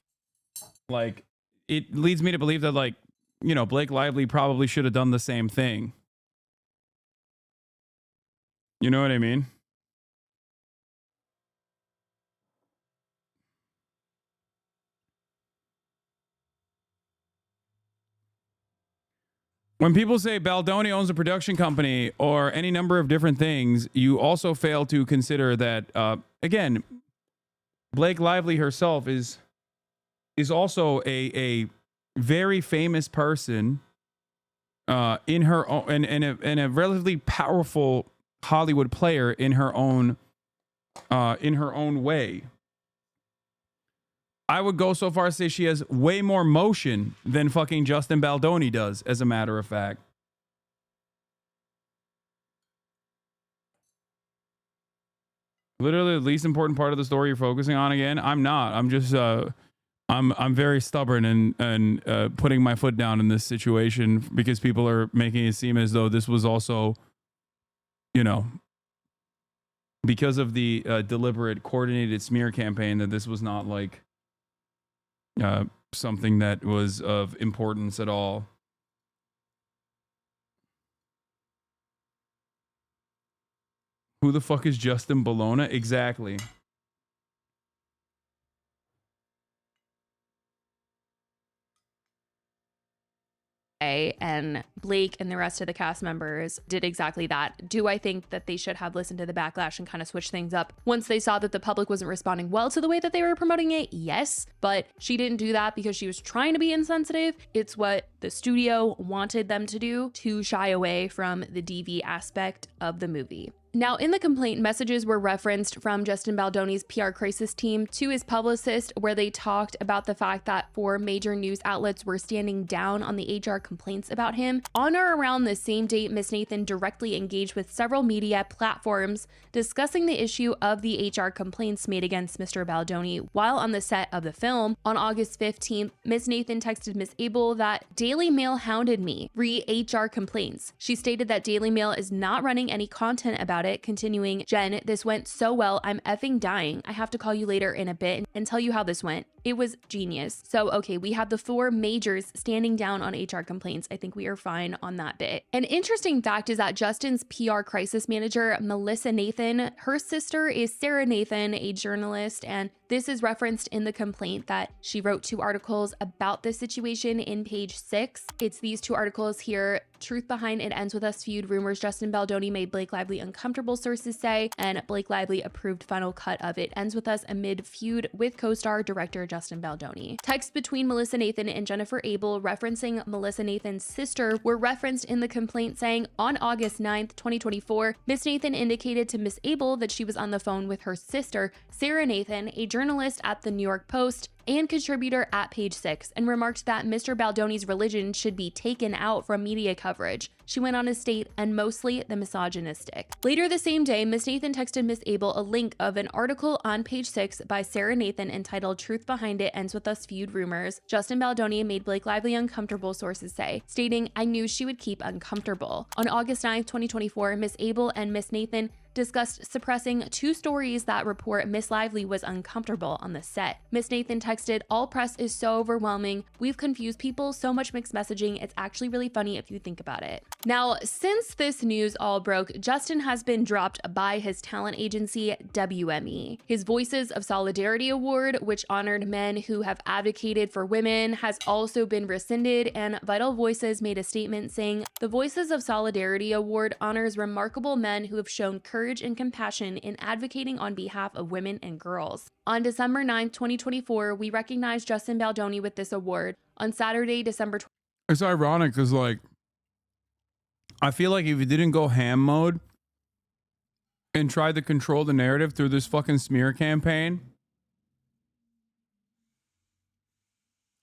Like, it leads me to believe that, like, you know, Blake Lively probably should have done the same thing. You know what I mean? When people say Baldoni owns a production company or any number of different things, you also fail to consider that, again, Blake Lively herself is also a very famous person in her own, and a relatively powerful Hollywood player in her own way. I would go so far as to say she has way more motion than fucking Justin Baldoni does, as a matter of fact. Literally the least important part of the story you're focusing on again. I'm not. I'm just I'm very stubborn and putting my foot down in this situation because people are making it seem as though this was also, you know, because of the deliberate coordinated smear campaign, that this was not like something that was of importance at all. Who the fuck is Justin Baldoni? Exactly. And Blake and the rest of the cast members did exactly that. Do I think that they should have listened to the backlash and kind of switched things up once they saw that the public wasn't responding well to the way that they were promoting it? Yes, but she didn't do that because she was trying to be insensitive. It's what the studio wanted them to do, to shy away from the DV aspect of the movie. Now, in the complaint, messages were referenced from Justin Baldoni's PR crisis team to his publicist, where they talked about the fact that 4 major news outlets were standing down on the HR complaints about him. On or around the same date, Miss Nathan directly engaged with several media platforms discussing the issue of the HR complaints made against Mr. Baldoni while on the set of the film. On August 15th, Miss Nathan texted Miss Abel that Daily Mail hounded me, re-HR complaints. She stated that Daily Mail is not running any content about it, continuing, Jen, this went so well, I'm effing dying. I have to call you later in a bit and tell you how this went. It was genius. So, okay, we had the 4 majors standing down on HR complaints. I think we are fine on that bit. An interesting fact is that Justin's PR crisis manager, Melissa Nathan, her sister is Sarah Nathan, a journalist, and this is referenced in the complaint that she wrote 2 articles about this situation in page 6. It's these 2 articles here. Truth Behind It Ends With Us feud rumors Justin Baldoni made Blake Lively uncomfortable, sources say, and Blake Lively approved final cut of It Ends With Us amid feud with co-star director Justin Baldoni. Texts between Melissa Nathan and Jennifer Abel referencing Melissa Nathan's sister were referenced in the complaint, saying, on August 9th, 2024, Miss Nathan indicated to Miss Abel that she was on the phone with her sister, Sarah Nathan, a journalist at the New York Post and contributor at Page 6, and remarked that Mr. Baldoni's religion should be taken out from media coverage. She went on to state, and mostly the misogynistic. Later the same day, Miss Nathan texted Miss Abel a link of an article on Page 6 by Sarah Nathan entitled Truth Behind It Ends With Us feud rumors. Justin Baldoni made Blake Lively uncomfortable, sources say, stating, I knew she would keep uncomfortable. On August 9th, 2024, Miss Abel and Miss Nathan discussed suppressing 2 stories that report Miss Lively was uncomfortable on the set. Miss Nathan texted, all press is so overwhelming. We've confused people, so much mixed messaging. It's actually really funny if you think about it. Now, since this news all broke, Justin has been dropped by his talent agency, WME. His Voices of Solidarity Award, which honored men who have advocated for women, has also been rescinded, and Vital Voices made a statement saying, the Voices of Solidarity Award honors remarkable men who have shown courage and compassion in advocating on behalf of women and girls. On December 9th, 2024, we recognized Justin Baldoni with this award. On Saturday, December 20th. It's ironic because, like, I feel like if you didn't go ham mode and try to control the narrative through this fucking smear campaign,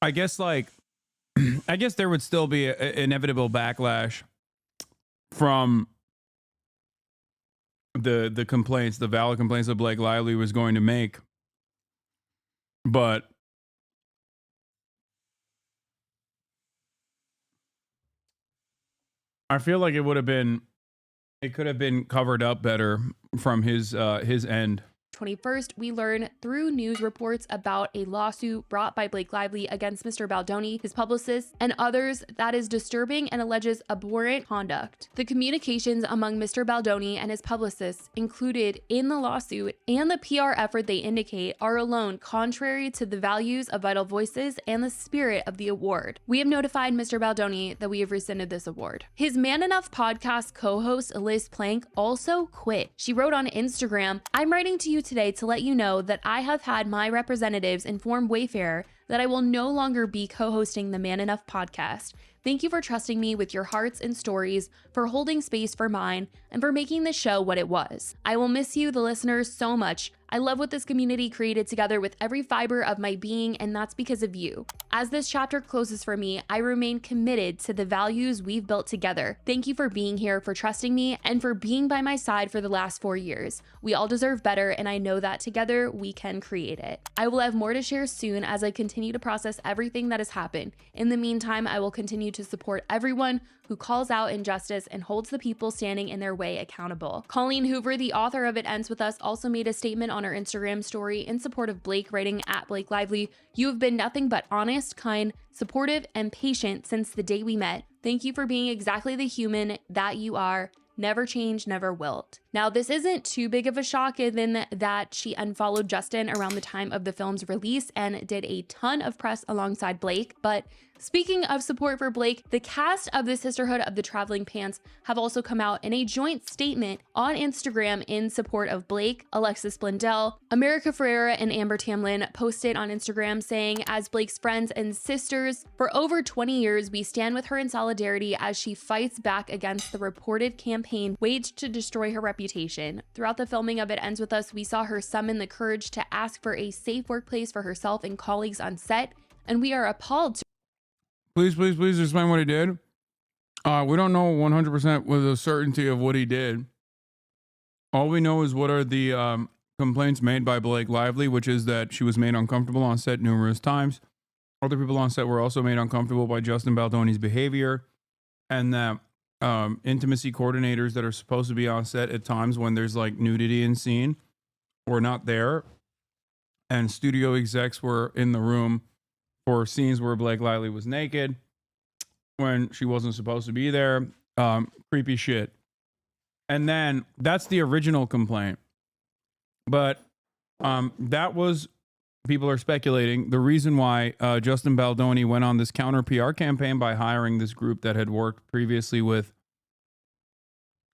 I guess, like, I guess there would still be an inevitable backlash from the complaints, the valid complaints that Blake Lively was going to make. But I feel like it could have been covered up better from his end. 21st, we learn through news reports about a lawsuit brought by Blake Lively against Mr. Baldoni, his publicist, and others that is disturbing and alleges abhorrent conduct. The communications among Mr. Baldoni and his publicists included in the lawsuit and the PR effort they indicate are alone contrary to the values of Vital Voices and the spirit of the award. We have notified Mr. Baldoni that we have rescinded this award. His Man Enough podcast co-host Liz Plank also quit. She wrote on Instagram, "I'm writing to you today to let you know that I have had my representatives inform Wayfarer that I will no longer be co-hosting the Man Enough podcast. Thank you for trusting me with your hearts and stories, for holding space for mine, and for making the show what it was. I will miss you, the listeners, so much. I love what this community created together with every fiber of my being, and that's because of you. As this chapter closes for me, I remain committed to the values we've built together. Thank you for being here, for trusting me, and for being by my side for the last 4 years. We all deserve better, and I know that together we can create it. I will have more to share soon as I continue to process everything that has happened. In the meantime, I will continue to support everyone who calls out injustice and holds the people standing in their way accountable." Colleen Hoover, the author of It Ends With Us, also made a statement on her Instagram story in support of Blake, writing at Blake Lively, "You have been nothing but honest, kind, supportive, and patient since the day we met. Thank you for being exactly the human that you are. Never change, never wilt." Now, this isn't too big of a shock given that she unfollowed Justin around the time of the film's release and did a ton of press alongside Blake. But speaking of support for Blake, the cast of the Sisterhood of the Traveling Pants have also come out in a joint statement on Instagram in support of Blake. Alexis Blundell, America Ferrera, and Amber Tamlin posted on Instagram saying, "As Blake's friends and sisters, for over 20 years, we stand with her in solidarity as she fights back against the reported campaign waged to destroy her reputation. Throughout the filming of It Ends With Us, we saw her summon the courage to ask for a safe workplace for herself and colleagues on set, and we are appalled to..." Please explain what he did. We don't know 100% with a certainty of what he did. All we know is what are the complaints made by Blake Lively, which is that she was made uncomfortable on set numerous times. Other people on set were also made uncomfortable by Justin Baldoni's behavior, and that intimacy coordinators that are supposed to be on set at times when there's like nudity in scene were not there, and studio execs were in the room for scenes where Blake Lively was naked when she wasn't supposed to be there. Creepy shit. And then that's the original complaint. But that was, people are speculating, the reason why Justin Baldoni went on this counter PR campaign by hiring this group that had worked previously with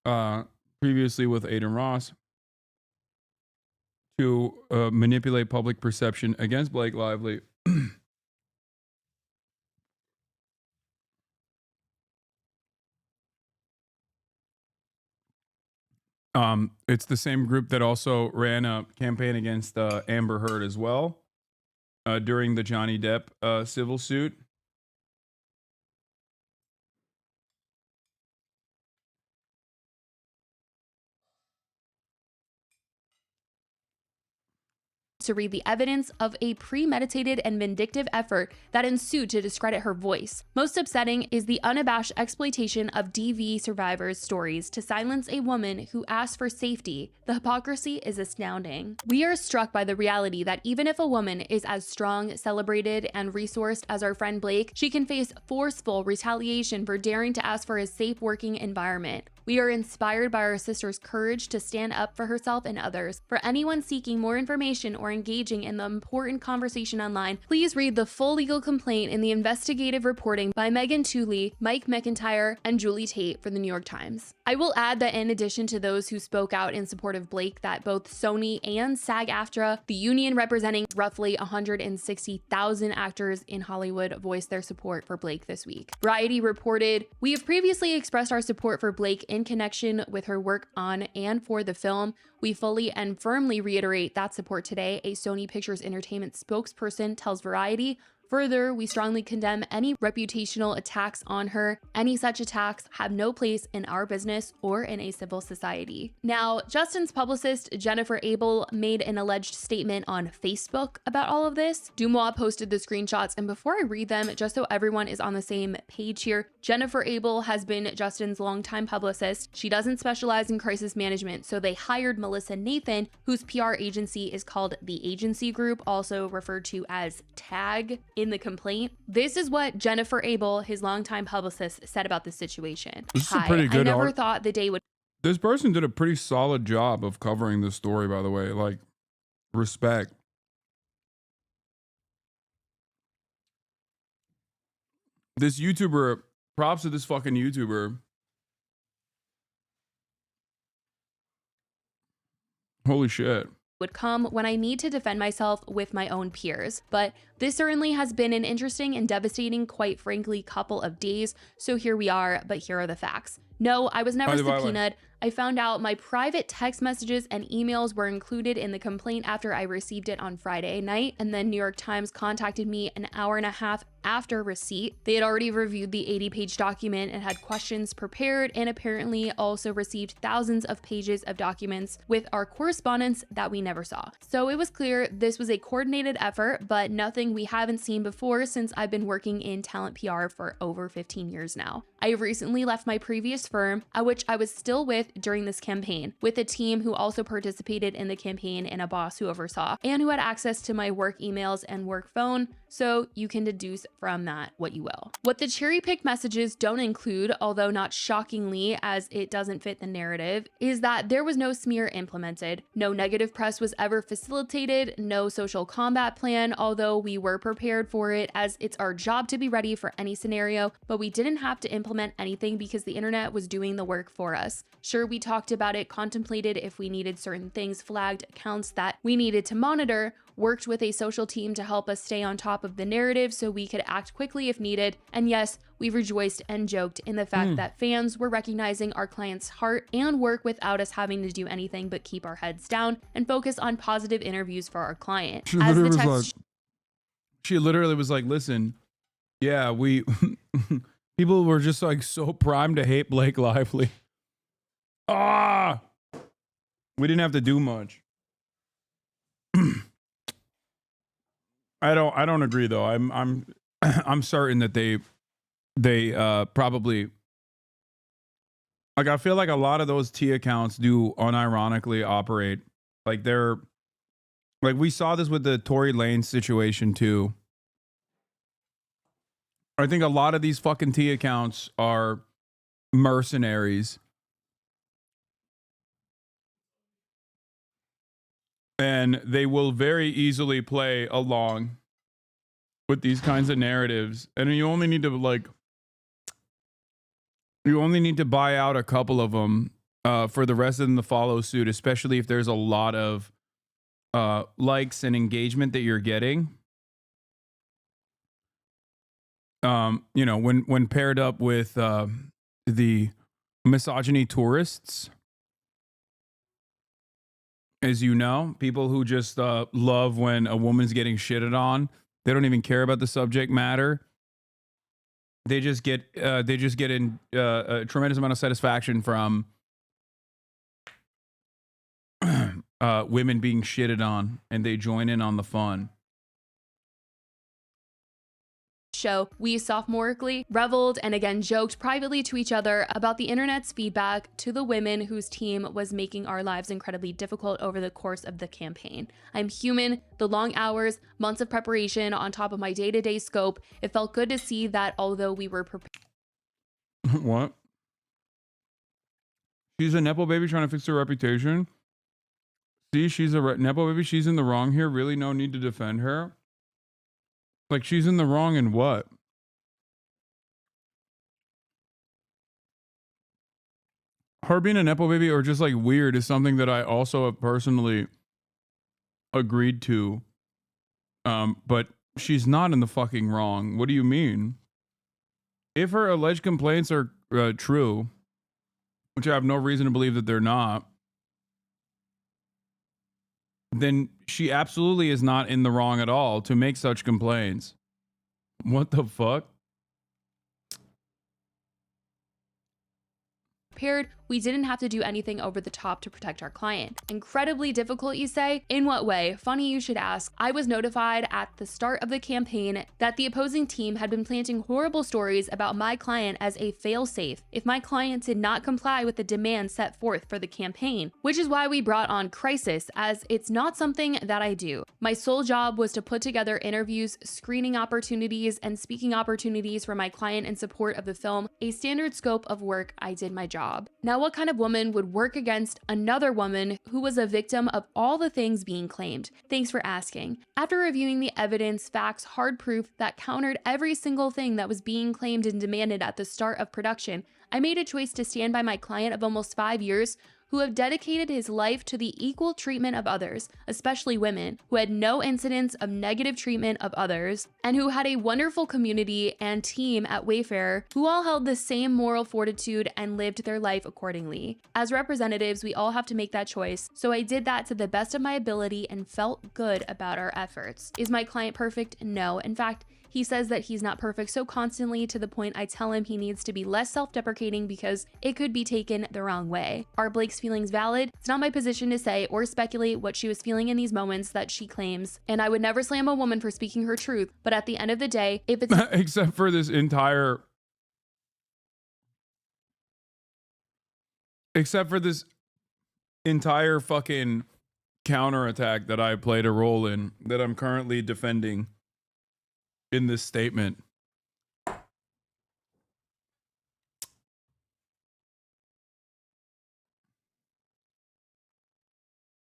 Aiden Ross to manipulate public perception against Blake Lively. It's the same group that also ran a campaign against Amber Heard as well during the Johnny Depp civil suit. To read the evidence of a premeditated and vindictive effort that ensued to discredit her voice. Most upsetting is the unabashed exploitation of DV survivors' stories to silence a woman who asked for safety. The hypocrisy is astounding. We are struck by the reality that even if a woman is as strong, celebrated, and resourced as our friend Blake, she can face forceful retaliation for daring to ask for a safe working environment. We are inspired by our sister's courage to stand up for herself and others. For anyone seeking more information or engaging in the important conversation online, please read the full legal complaint in the investigative reporting by Megan Tooley, Mike McIntyre, and Julie Tate for the New York Times. I will add that in addition to those who spoke out in support of Blake, that both Sony and SAG-AFTRA, the union representing roughly 160,000 actors in Hollywood, voiced their support for Blake this week. Variety reported, "We have previously expressed our support for Blake in connection with her work on and for the film. We fully and firmly reiterate that support today," a Sony Pictures Entertainment spokesperson tells Variety. Further, we strongly condemn any reputational attacks on her. Any such attacks have no place in our business or in a civil society. Now, Justin's publicist, Jennifer Abel, made an alleged statement on Facebook about all of this. Dumois posted the screenshots, and before I read them, just so everyone is on the same page here, Jennifer Abel has been Justin's longtime publicist. She doesn't specialize in crisis management, so they hired Melissa Nathan, whose PR agency is called The Agency Group, also referred to as TAG in the complaint. This is what Jennifer Abel, his longtime publicist, said about this situation. This is a pretty good I never thought the day would. This person did a pretty solid job of covering this story, by the way. Like, respect. This YouTuber, props to this fucking YouTuber. Holy shit. Would come when I need to defend myself with my own peers. But this certainly has been an interesting and devastating, quite frankly, couple of days. So here we are, but here are the facts. No, I was never subpoenaed. I found out my private text messages and emails were included in the complaint after I received it on Friday night, and then New York Times contacted me an hour and a half after receipt. They had already reviewed the 80-page document and had questions prepared, and apparently also received thousands of pages of documents with our correspondence that we never saw. So it was clear this was a coordinated effort, but nothing we haven't seen before since I've been working in talent PR for over 15 years now. I have recently left my previous firm, at which I was still with during this campaign, with a team who also participated in the campaign and a boss who oversaw, and who had access to my work emails and work phone, so you can deduce from that what you will. What the cherry-picked messages don't include, although not shockingly as it doesn't fit the narrative, is that there was no smear implemented, no negative press was ever facilitated, no social combat plan, although we were prepared for it as it's our job to be ready for any scenario, but we didn't have to implement anything because the internet was doing the work for us. Sure, we talked about it, contemplated if we needed certain things, flagged accounts that we needed to monitor, worked with a social team to help us stay on top of the narrative so we could act quickly if needed. And yes, we rejoiced and joked in the fact that fans were recognizing our clients' heart and work without us having to do anything but keep our heads down and focus on positive interviews for our client. She literally was like, listen, yeah, we people were just like so primed to hate Blake Lively. We didn't have to do much. I don't agree though. I'm certain that they probably, like, I feel like a lot of those T accounts do unironically operate like they're like, we saw this with the Tory Lanez situation too. I think a lot of these fucking T accounts are mercenaries. And they will very easily play along with these kinds of narratives. And you only need to buy out a couple of them for the rest of them to follow suit, especially if there's a lot of likes and engagement that you're getting. You know, when paired up with the misogyny tourists. As you know, people who just love when a woman's getting shitted on. They don't even care about the subject matter. They just get in a tremendous amount of satisfaction from women being shitted on, and they join in on the fun. Show, we sophomorically reveled and again joked privately to each other about the internet's feedback to the women whose team was making our lives incredibly difficult over the course of the campaign. I'm human, the long hours, months of preparation on top of my day-to-day scope. It felt good to see that although we were prepared. What? She's a Nepo baby trying to fix her reputation. See, she's a Nepo baby. She's in the wrong here. Really no need to defend her. Like, she's in the wrong in what? Her being a Nepo baby or just like weird is something that I also have personally agreed to. But she's not in the fucking wrong. What do you mean? If her alleged complaints are true, which I have no reason to believe that they're not, then she absolutely is not in the wrong at all to make such complaints. What the fuck? We didn't have to do anything over the top to protect our client. Incredibly difficult, you say? In what way? Funny you should ask. I was notified at the start of the campaign that the opposing team had been planting horrible stories about my client as a failsafe if my client did not comply with the demands set forth for the campaign, which is why we brought on Crisis, as it's not something that I do. My sole job was to put together interviews, screening opportunities, and speaking opportunities for my client in support of the film, a standard scope of work. I did my job. Now, what kind of woman would work against another woman who was a victim of all the things being claimed? Thanks for asking. After reviewing the evidence, facts, hard proof that countered every single thing that was being claimed and demanded at the start of production, I made a choice to stand by my client of almost 5 years who have dedicated his life to the equal treatment of others, especially women, who had no incidents of negative treatment of others, and who had a wonderful community and team at Wayfair who all held the same moral fortitude and lived their life accordingly. As representatives, we all have to make that choice, so I did that to the best of my ability and felt good about our efforts. Is my client perfect? No. In fact, he says that he's not perfect so constantly to the point I tell him he needs to be less self-deprecating because it could be taken the wrong way. Are Blake's feelings valid? It's not my position to say or speculate what she was feeling in these moments that she claims, and I would never slam a woman for speaking her truth, but at the end of the day, if it's except for this entire fucking counterattack that I played a role in, that I'm currently defending in this statement.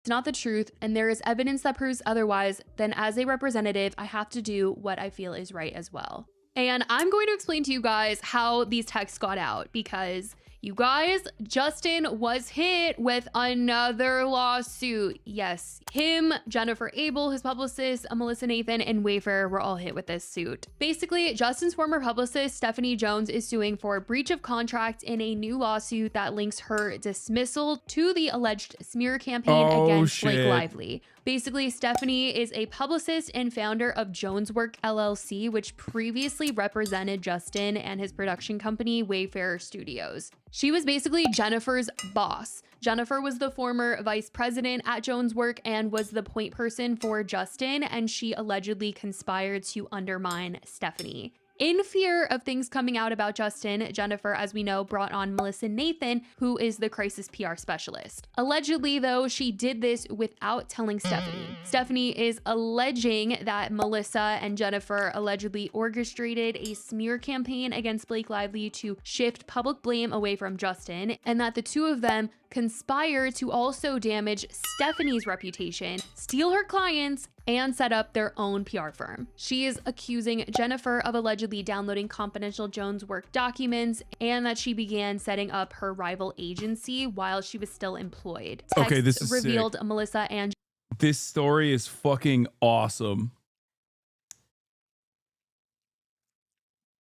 It's not the truth, and there is evidence that proves otherwise, then as a representative, I have to do what I feel is right as well. And I'm going to explain to you guys how these texts got out, because you guys, Justin was hit with another lawsuit. Yes, him, Jennifer Abel, his publicist, Melissa Nathan, and Wayfair were all hit with this suit. Basically, Justin's former publicist, Stephanie Jones, is suing for breach of contract in a new lawsuit that links her dismissal to the alleged smear campaign against Blake Lively. Basically, Stephanie is a publicist and founder of Jones Work LLC, which previously represented Justin and his production company, Wayfair Studios. She was basically Jennifer's boss. Jennifer was the former vice president at Jones Work and was the point person for Justin, and she allegedly conspired to undermine Stephanie. In fear of things coming out about Justin, Jennifer, as we know, brought on Melissa Nathan, who is the crisis PR specialist. Allegedly, though, she did this without telling Stephanie. Stephanie is alleging that Melissa and Jennifer allegedly orchestrated a smear campaign against Blake Lively to shift public blame away from Justin, and that the two of them conspired to also damage Stephanie's reputation, steal her clients, and set up their own PR firm. She is accusing Jennifer of allegedly downloading confidential Jones Work documents and that she began setting up her rival agency while she was still employed. Okay, this is revealed sick. Melissa and This story is fucking awesome.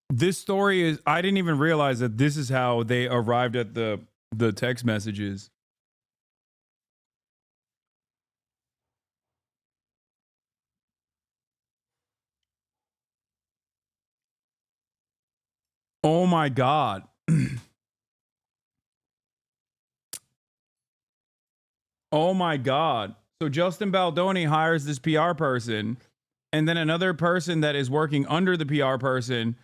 This story is, I didn't even realize that this is how they arrived at the text messages. Oh my God. Oh my God. So Justin Baldoni hires this PR person, and then another person that is working under the PR person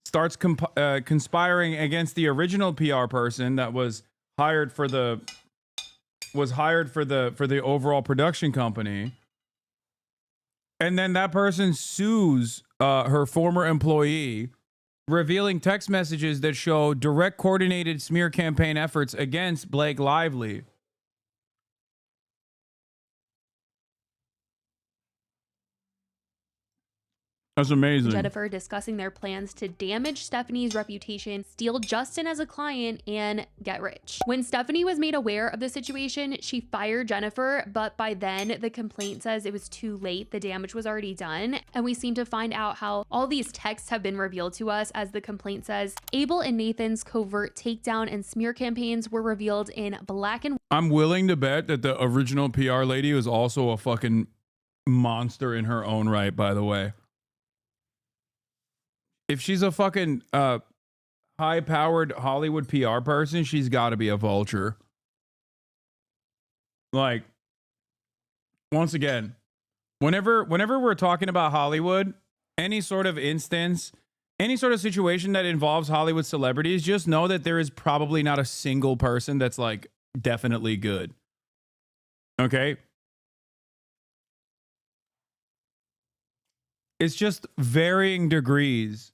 starts conspiring against the original PR person that was hired for the overall production company. And then that person sues her former employee, revealing text messages that show direct coordinated smear campaign efforts against Blake Lively. That's amazing. Jennifer discussing their plans to damage Stephanie's reputation, steal Justin as a client, and get rich. When Stephanie was made aware of the situation, she fired Jennifer, but by then the complaint says it was too late. The damage was already done. And we seem to find out how all these texts have been revealed to us. As the complaint says, Abel and Nathan's covert takedown and smear campaigns were revealed in black and white. I'm willing to bet that the original PR lady was also a fucking monster in her own right, by the way. if she's a fucking high-powered Hollywood PR person, she's got to be a vulture. Like, once again, whenever we're talking about Hollywood, any sort of instance, any sort of situation that involves Hollywood celebrities, just know that there is probably not a single person that's like definitely good. Okay? It's just varying degrees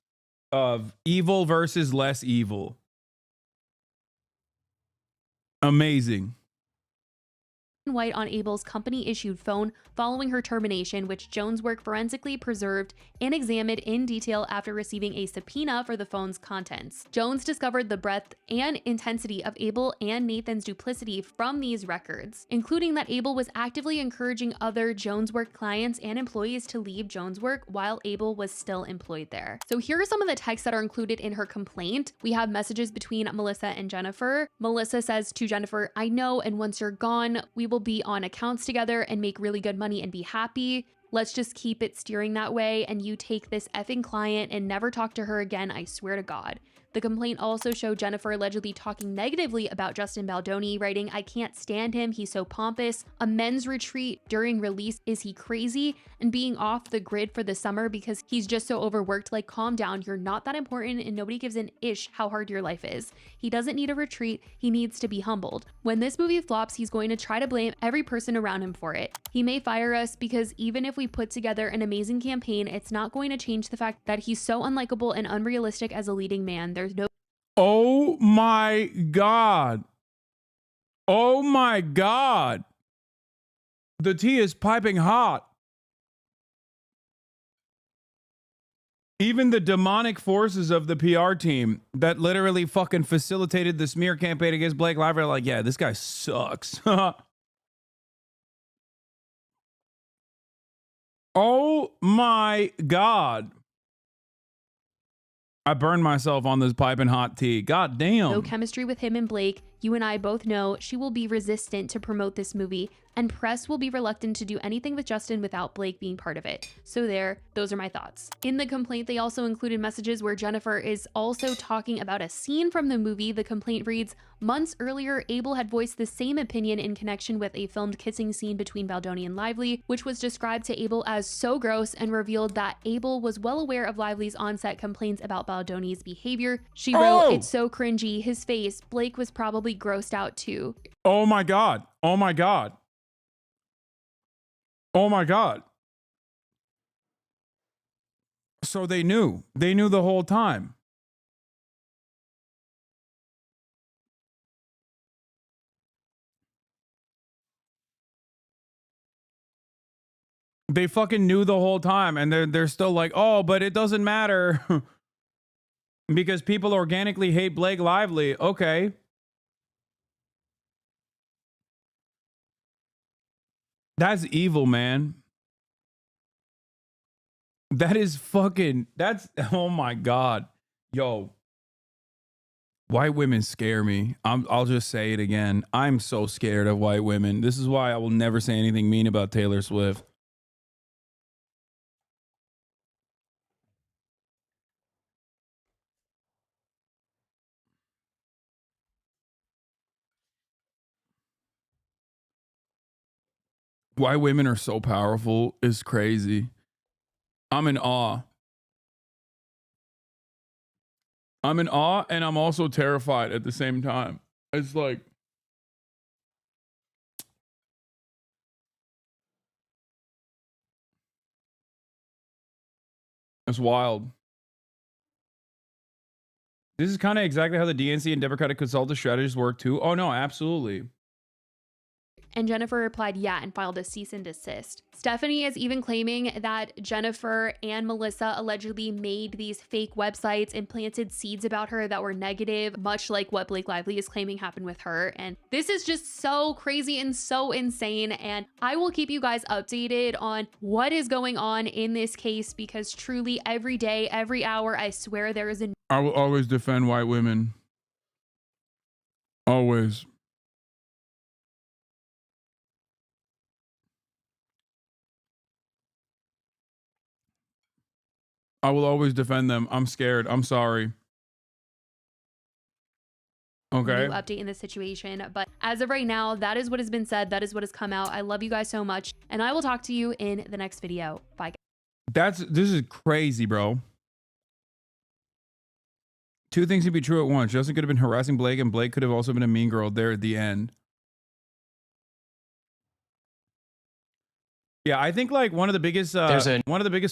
of evil versus less evil. Amazing. White on Abel's company-issued phone following her termination, which Jones' work forensically preserved and examined in detail after receiving a subpoena for the phone's contents. Jones discovered the breadth and intensity of Abel and Nathan's duplicity from these records, including that Abel was actively encouraging other Jones' work clients and employees to leave Jones' work while Abel was still employed there. So here are some of the texts that are included in her complaint. We have messages between Melissa and Jennifer. Melissa says to Jennifer, "I know, and once you're gone, we will be on accounts together and make really good money and be happy. Let's just keep it steering that way, and you take this effing client and never talk to her again, I swear to God." The complaint also showed Jennifer allegedly talking negatively about Justin Baldoni, writing, "I can't stand him, he's so pompous. A men's retreat during release, is he crazy? And being off the grid for the summer because he's just so overworked, like calm down, you're not that important and nobody gives an ish how hard your life is. He doesn't need a retreat, he needs to be humbled. When this movie flops, he's going to try to blame every person around him for it. He may fire us because even if we put together an amazing campaign, it's not going to change the fact that he's so unlikable and unrealistic as a leading man. There's no..." Oh my God. Oh my God. The tea is piping hot. Even the demonic forces of the PR team that literally fucking facilitated the smear campaign against Blake Lively are like, yeah, this guy sucks. Oh my God. I burned myself on this piping hot tea. God damn. No chemistry with him and Blake. You and I both know she will be resistant to promote this movie, and press will be reluctant to do anything with Justin without Blake being part of it. So there, those are my thoughts. In the complaint, they also included messages where Jennifer is also talking about a scene from the movie. The complaint reads, "Months earlier, Abel had voiced the same opinion in connection with a filmed kissing scene between Baldoni and Lively, which was described to Abel as so gross and revealed that Abel was well aware of Lively's on-set complaints about Baldoni's behavior. She wrote, it's so cringy, his face, Blake was probably grossed out too." Oh my God. Oh my God. Oh my God. So they knew. They knew the whole time. They fucking knew the whole time, and they're still like, oh, but it doesn't matter because people organically hate Blake Lively. Okay. That's evil, man. That is fucking, that's, oh my God. Yo, white women scare me. I'll just say it again. I'm so scared of white women. This is why I will never say anything mean about Taylor Swift. Why women are so powerful is crazy. I'm in awe. I'm in awe, and I'm also terrified at the same time. It's like, it's wild. This is kind of exactly how the DNC and Democratic consultative strategies work too. Oh no, absolutely. And Jennifer replied, yeah, and filed a cease and desist. Stephanie is even claiming that Jennifer and Melissa allegedly made these fake websites and planted seeds about her that were negative, much like what Blake Lively is claiming happened with her. And this is just so crazy and so insane. And I will keep you guys updated on what is going on in this case, because truly every day, every hour, I swear there is a... I will always defend white women. Always. I will always defend them. I'm scared. I'm sorry. Okay. New update in this situation. But as of right now, that is what has been said. That is what has come out. I love you guys so much. And I will talk to you in the next video. Bye, guys. This is crazy, bro. Two things can be true at once. Justin could have been harassing Blake, and Blake could have also been a mean girl there at the end. Yeah, I think like one of the biggest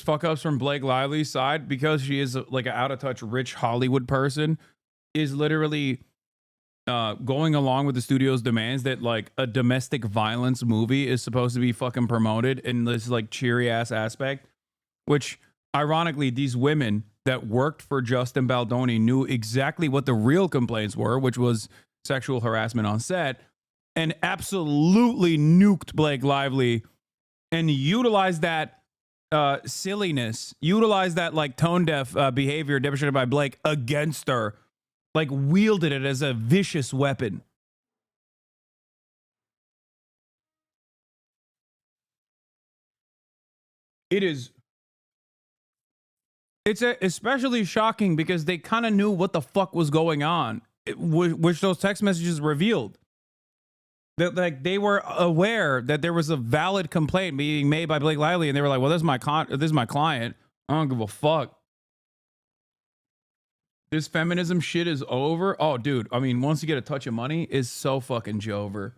fuck ups from Blake Lively's side, because she is like an out of touch rich Hollywood person, is literally going along with the studio's demands that like a domestic violence movie is supposed to be fucking promoted in this like cheery ass aspect, which ironically these women that worked for Justin Baldoni knew exactly what the real complaints were, which was sexual harassment on set, and absolutely nuked Blake Lively and utilized that silliness, utilized that like tone deaf behavior demonstrated by Blake against her, like wielded it as a vicious weapon. It's especially shocking because they kind of knew what the fuck was going on, which those text messages revealed. That like they were aware that there was a valid complaint being made by Blake Lively, and they were like, "Well, this is my client. I don't give a fuck. This feminism shit is over." Oh, dude. I mean, once you get a touch of money, is so fucking jover.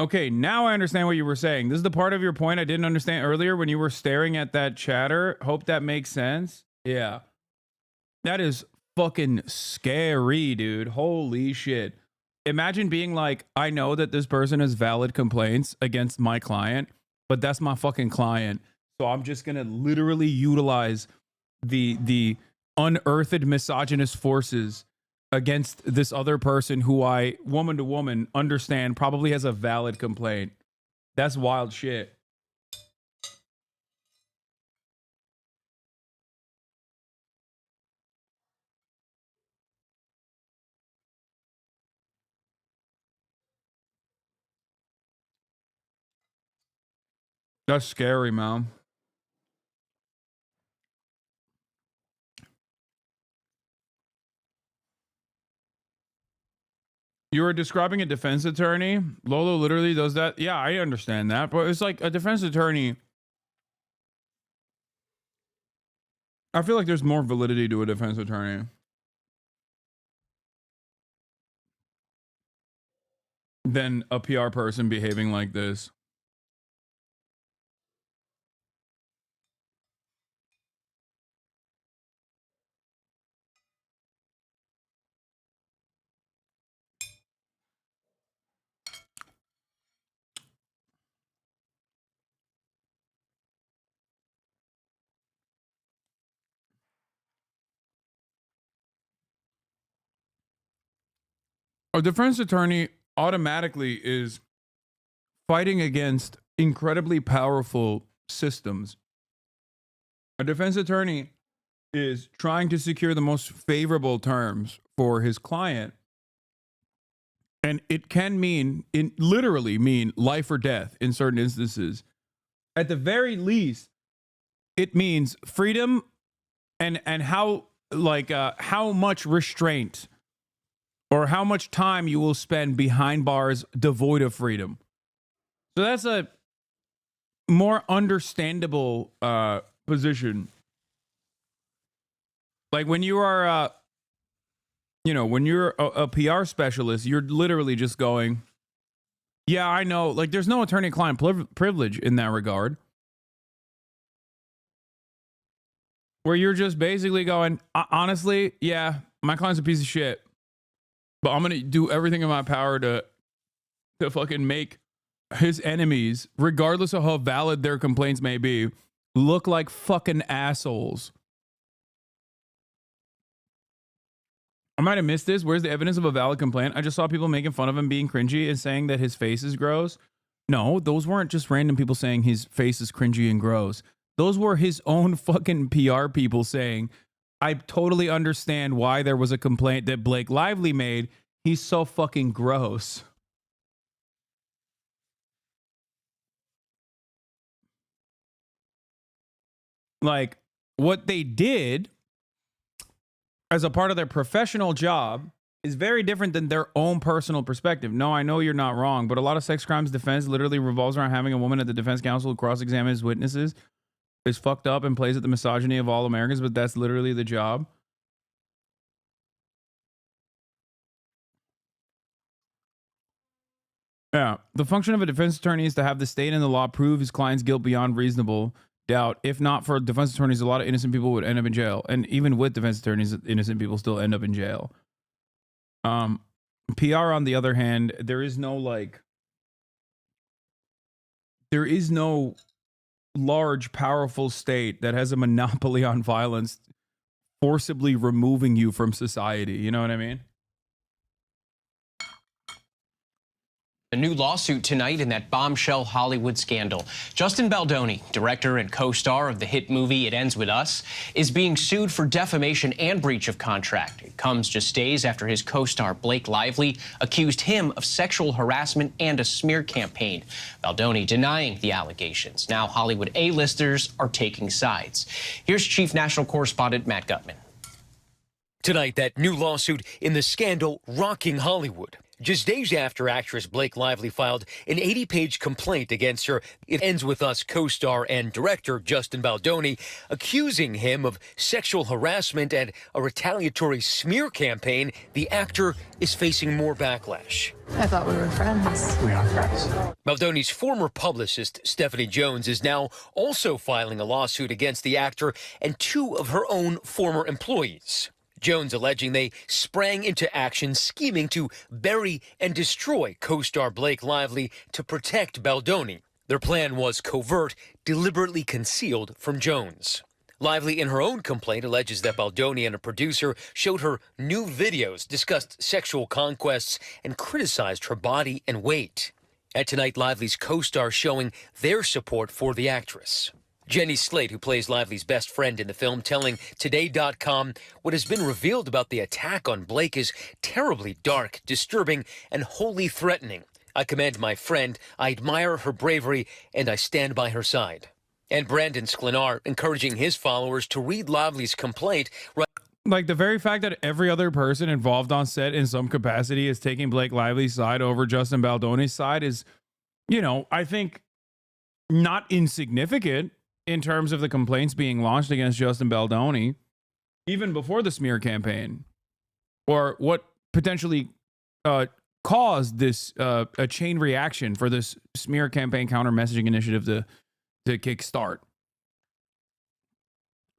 Okay, now I understand what you were saying. This is the part of your point I didn't understand earlier when you were staring at that chatter. Hope that makes sense. Yeah. That is fucking scary, dude. Holy shit. Imagine being like, I know that this person has valid complaints against my client, but that's my fucking client. So I'm just going to literally utilize the unearthed misogynist forces against this other person who I, woman to woman, understand probably has a valid complaint. That's wild shit. That's scary, man. You were describing a defense attorney. Lolo literally does that. Yeah, I understand that. But it's like a defense attorney. I feel like there's more validity to a defense attorney than a PR person behaving like this. A defense attorney automatically is fighting against incredibly powerful systems. A defense attorney is trying to secure the most favorable terms for his client. And it can literally mean life or death in certain instances. At the very least, it means freedom and how much restraint or how much time you will spend behind bars devoid of freedom. So that's a more understandable position. Like when you are, when you're a PR specialist, you're literally just going, yeah, I know. Like there's no attorney-client privilege in that regard. Where you're just basically going, honestly, yeah, my client's a piece of shit. But I'm going to do everything in my power to fucking make his enemies, regardless of how valid their complaints may be, look like fucking assholes. I might have missed this. Where's the evidence of a valid complaint? I just saw people making fun of him being cringy and saying that his face is gross. No, those weren't just random people saying his face is cringy and gross. Those were his own fucking PR people saying, I totally understand why there was a complaint that Blake Lively made. He's so fucking gross. Like, what they did as a part of their professional job is very different than their own personal perspective. No, I know you're not wrong, but a lot of sex crimes defense literally revolves around having a woman at the defense counsel cross-examine his witnesses. Is fucked up and plays at the misogyny of all Americans, but that's literally the job. Yeah. The function of a defense attorney is to have the state and the law prove his client's guilt beyond reasonable doubt. If not for defense attorneys, a lot of innocent people would end up in jail. And even with defense attorneys, innocent people still end up in jail. PR, on the other hand, there is no large, powerful state that has a monopoly on violence forcibly removing you from society. You know what I mean? A new lawsuit tonight in that bombshell Hollywood scandal. Justin Baldoni, director and co-star of the hit movie It Ends With Us, is being sued for defamation and breach of contract. It comes just days after his co-star Blake Lively accused him of sexual harassment and a smear campaign. Baldoni denying the allegations. Now Hollywood A-listers are taking sides. Here's Chief National Correspondent Matt Gutman. Tonight, that new lawsuit in the scandal rocking Hollywood. Just days after actress Blake Lively filed an 80-page complaint against her It Ends With Us co-star and director Justin Baldoni, accusing him of sexual harassment and a retaliatory smear campaign, the actor is facing more backlash. I thought we were friends. We are friends. Baldoni's former publicist, Stephanie Jones, is now also filing a lawsuit against the actor and two of her own former employees. Jones alleging they sprang into action scheming to bury and destroy co-star Blake Lively to protect Baldoni. Their plan was covert, deliberately concealed from Jones. Lively, in her own complaint, alleges that Baldoni and a producer showed her new videos, discussed sexual conquests, and criticized her body and weight. At tonight, Lively's co-star showing their support for the actress. Jenny Slate, who plays Lively's best friend in the film, telling Today.com what has been revealed about the attack on Blake is terribly dark, disturbing, and wholly threatening. I commend my friend, I admire her bravery, and I stand by her side. And Brandon Sklenar encouraging his followers to read Lively's complaint. Like, the very fact that every other person involved on set in some capacity is taking Blake Lively's side over Justin Baldoni's side is, you know, I think not insignificant in terms of the complaints being launched against Justin Baldoni, even before the smear campaign, or what potentially caused this a chain reaction for this smear campaign counter messaging initiative to kickstart.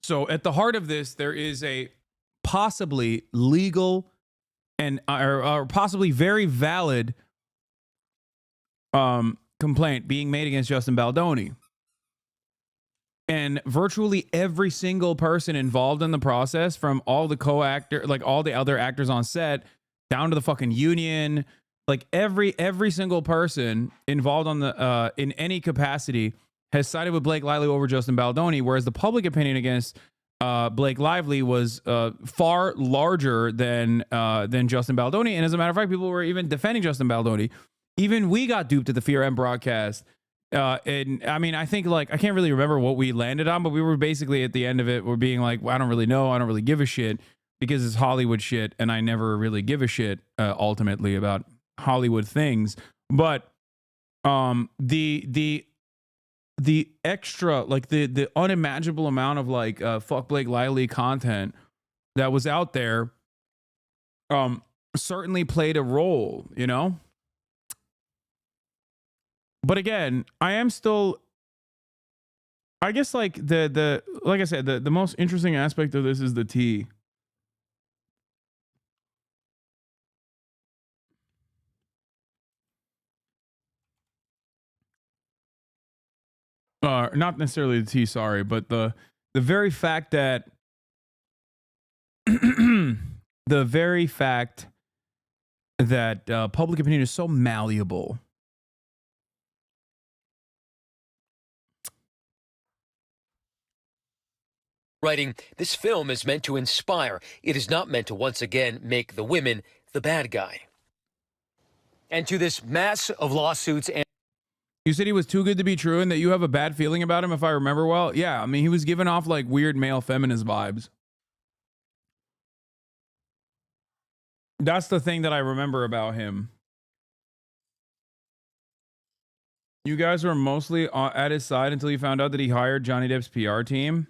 So at the heart of this, there is a possibly legal and or possibly very valid complaint being made against Justin Baldoni. And virtually every single person involved in the process, from all the co-actor, like all the other actors on set, down to the fucking union, like every single person involved on the in any capacity has sided with Blake Lively over Justin Baldoni, whereas the public opinion against Blake Lively was far larger than Justin Baldoni. And as a matter of fact, people were even defending Justin Baldoni. Even we got duped at the Fear M broadcast. And I mean, I think, like, I can't really remember what we landed on, but we were basically at the end of it, we're being like, well, I don't really know. I don't really give a shit because it's Hollywood shit. And I never really give a shit ultimately about Hollywood things. But the extra, like the unimaginable amount of like fuck Blake Lively content that was out there certainly played a role, you know? But again, I am still, I guess, like like I said, the most interesting aspect of this is the tea. Not necessarily the tea, sorry, but the very fact that the very fact that public opinion is so malleable. writing, "This film is meant to inspire. It is not meant to once again make the women the bad guy." And to this mass of lawsuits and You said he was too good to be true and that you have a bad feeling about him, if I remember well. Yeah, I mean, he was giving off like weird male feminist vibes. That's the thing that I remember about him. You guys were mostly at his side until you found out that he hired Johnny Depp's PR team.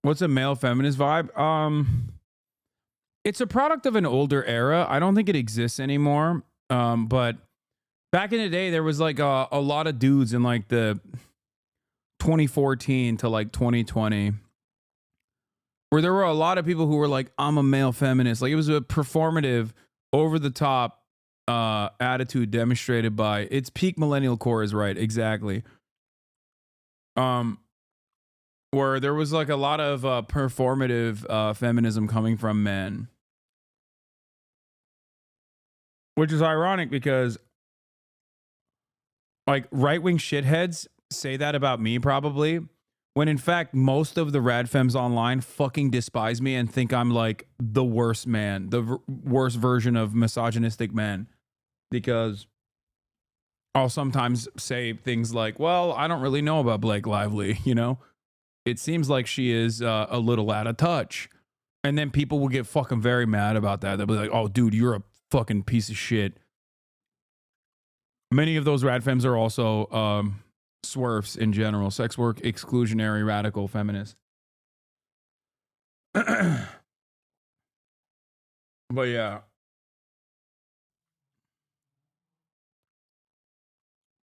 What's a male feminist vibe? It's a product of an older era. I don't think it exists anymore. But back in the day, there was like a lot of dudes in like the 2014 to like 2020 where there were a lot of people who were like, I'm a male feminist. Like it was a performative, over the top attitude demonstrated by its peak millennial core is right. Exactly. Where there was like a lot of performative feminism coming from men. Which is ironic because like right-wing shitheads say that about me probably, when in fact most of the rad femmes online fucking despise me and think I'm like the worst man, the worst version of misogynistic men. Because I'll sometimes say things like, well, I don't really know about Blake Lively, you know? It seems like she is a little out of touch. And then people will get fucking very mad about that. They'll be like, oh, dude, you're a fucking piece of shit. Many of those rad femmes are also swerfs in general. Sex work, exclusionary, radical feminists. But yeah.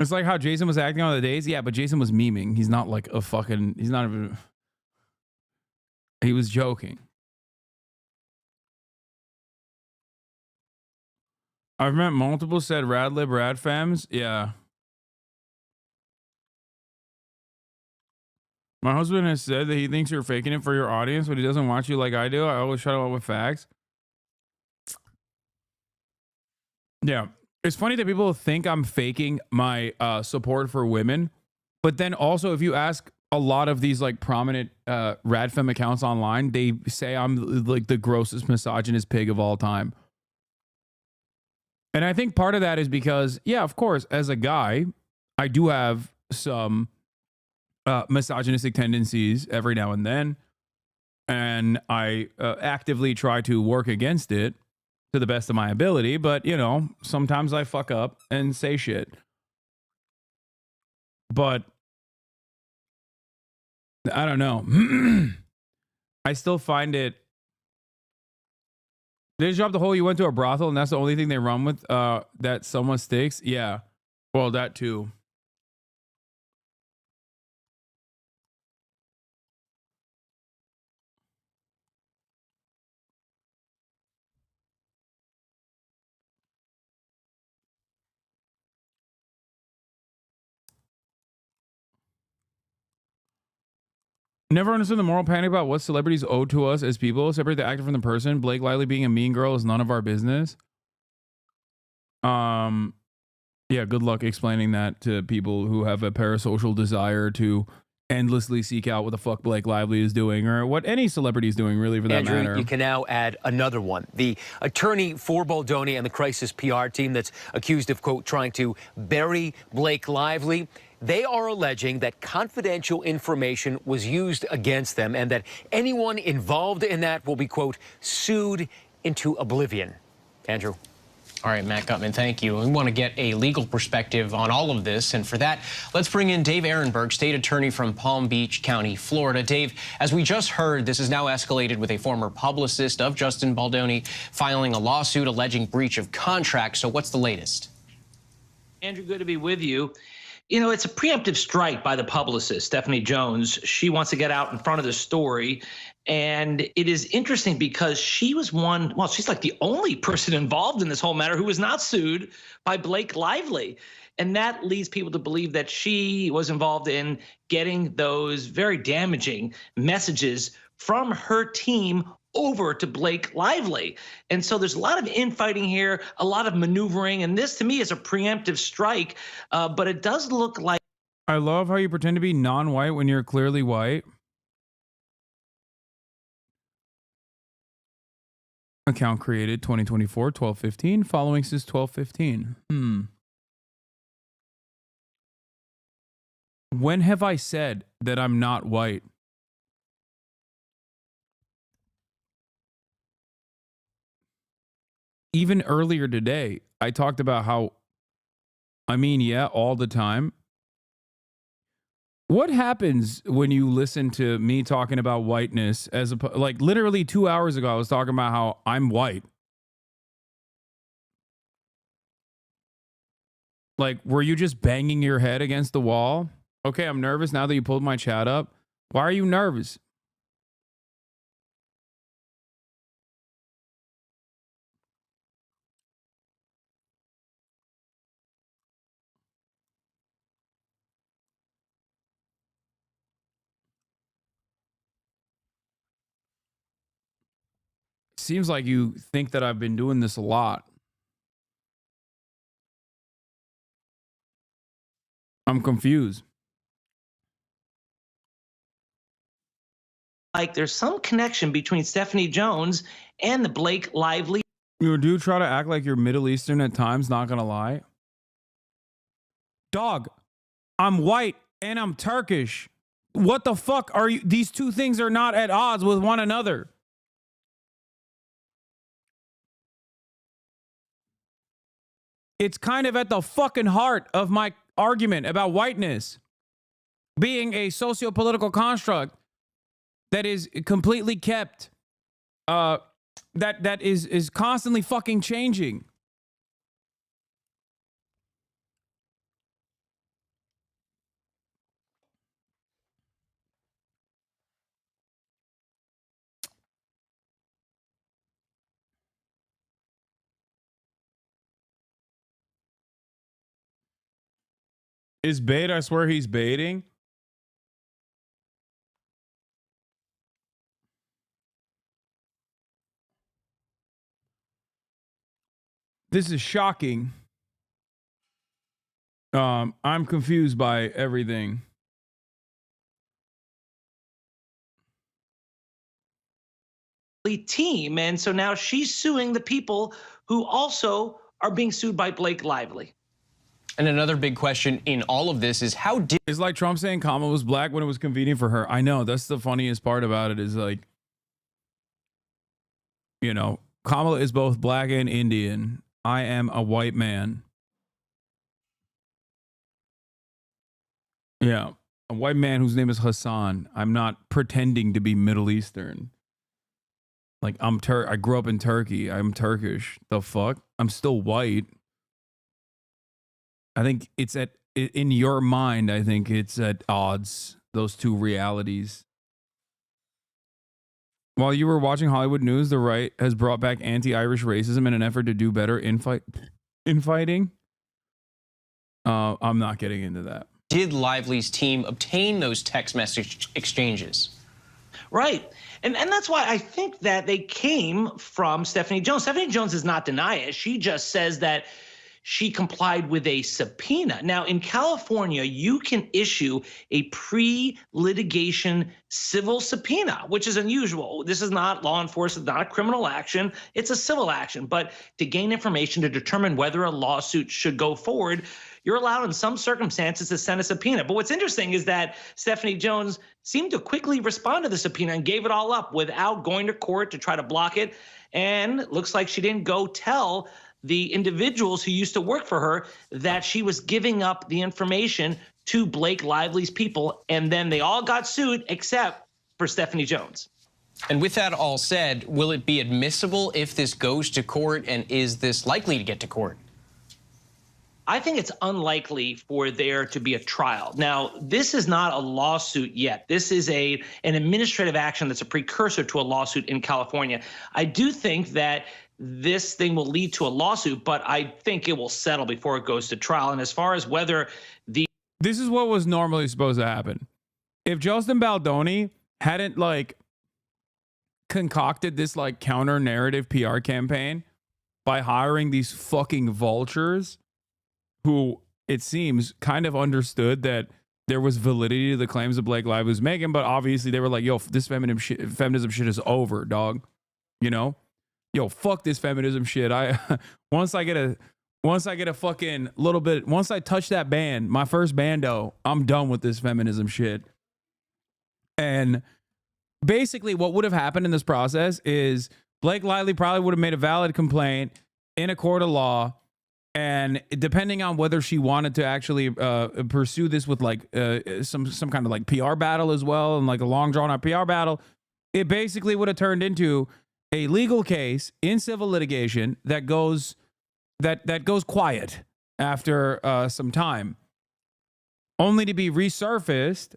It's like how Jason was acting on the days. Yeah, but Jason was memeing. He's not like a fucking... He's not even... He was joking. I've met multiple said rad lib rad femmes. Yeah. My husband has said that he thinks you're faking it for your audience, but he doesn't watch you like I do. I always try to come up with facts. Yeah. It's funny that people think I'm faking my support for women, but then also if you ask a lot of these like prominent rad femme accounts online, they say I'm like the grossest misogynist pig of all time. And I think part of that is because, yeah, of course, as a guy, I do have some misogynistic tendencies every now and then, and I actively try to work against it to the best of my ability, but you know, sometimes I fuck up and say shit. But I don't know. I still find it. They just dropped the whole you went to a brothel and that's the only thing they run with that someone sticks. Yeah. Well, that too. Never understood the moral panic about what celebrities owe to us as people. Separate the actor from the person. Blake Lively being a mean girl is none of our business. Yeah, good luck explaining that to people who have a parasocial desire to endlessly seek out what the fuck Blake Lively is doing, or what any celebrity is doing, really, for that Andrew, matter. You can now add another one. The attorney for Baldoni and the crisis PR team that's accused of, quote, trying to bury Blake Lively. They are alleging that confidential information was used against them and that anyone involved in that will be, quote, sued into oblivion. Andrew. All right, Matt Gutman, thank you. We want to get a legal perspective on all of this. And for that, let's bring in Dave Ehrenberg, state attorney from Palm Beach County, Florida. Dave, as we just heard, this has now escalated with a former publicist of Justin Baldoni filing a lawsuit alleging breach of contract. So what's the latest? Andrew, good to be with you. You know, it's a preemptive strike by the publicist, Stephanie Jones. She wants to get out in front of the story. And it is interesting because she was she's like the only person involved in this whole matter who was not sued by Blake Lively. And that leads people to believe that she was involved in getting those very damaging messages from her team over to Blake Lively. And so there's a lot of infighting here, a lot of maneuvering. And this to me is a preemptive strike. But it does look like. I love how you pretend to be non-white when you're clearly white. Account created 2024, 12/15. Following since 12/15. When have I said that I'm not white? Even earlier today, I talked about how, yeah, all the time. What happens when you listen to me talking about whiteness like literally 2 hours ago, I was talking about how I'm white. Like, were you just banging your head against the wall? Okay, I'm nervous now that you pulled my chat up. Why are you nervous? Seems like you think that I've been doing this a lot. I'm confused. Like there's some connection between Stephanie Jones and the Blake Lively. You do try to act like you're Middle Eastern at times, not gonna lie. Dog, I'm white and I'm Turkish. What the fuck are you? These two things are not at odds with one another. It's kind of at the fucking heart of my argument about whiteness being a socio-political construct that is completely kept, that is constantly fucking changing. Is bait? I swear he's baiting. This is shocking. I'm confused by everything. Team. And so now she's suing the people who also are being sued by Blake Lively. And another big question in all of this is how did... It's like Trump saying Kamala was black when it was convenient for her. I know. That's the funniest part about it is like, you know, Kamala is both black and Indian. I am a white man. Yeah. A white man whose name is Hassan. I'm not pretending to be Middle Eastern. Like, I grew up in Turkey. I'm Turkish. The fuck? I'm still white. I think it's in your mind, I think it's at odds, those two realities. While you were watching Hollywood News, the right has brought back anti-Irish racism in an effort to do better infighting. I'm not getting into that. Did Lively's team obtain those text message exchanges? Right. And that's why I think that they came from Stephanie Jones. Stephanie Jones does not deny it. She just says that she complied with a subpoena. Now, in California, you can issue a pre-litigation civil subpoena, which is unusual. This is not law enforcement, not a criminal action. It's a civil action. But to gain information to determine whether a lawsuit should go forward, you're allowed in some circumstances to send a subpoena. But what's interesting is that Stephanie Jones seemed to quickly respond to the subpoena and gave it all up without going to court to try to block it. And it looks like she didn't go tell the individuals who used to work for her that she was giving up the information to Blake Lively's people. And then they all got sued except for Stephanie Jones. And with that all said, will it be admissible if this goes to court, and is this likely to get to court? I think it's unlikely for there to be a trial. Now, this is not a lawsuit yet. This is an administrative action that's a precursor to a lawsuit in California. I do think that this thing will lead to a lawsuit, but I think it will settle before it goes to trial. And as far as whether this is what was normally supposed to happen. If Justin Baldoni hadn't like concocted this like counter narrative PR campaign by hiring these fucking vultures who it seems kind of understood that there was validity to the claims that Blake Lively was making, but obviously they were like, yo, this feminism shit is over, dog. You know? Yo, fuck this feminism shit. Once I get a fucking little bit, once I touch that band, my first bando, I'm done with this feminism shit. And basically what would have happened in this process is Blake Lively probably would have made a valid complaint in a court of law. And depending on whether she wanted to actually pursue this with like some kind of like PR battle as well, and like a long drawn out PR battle, it basically would have turned into a legal case in civil litigation that goes quiet after some time, only to be resurfaced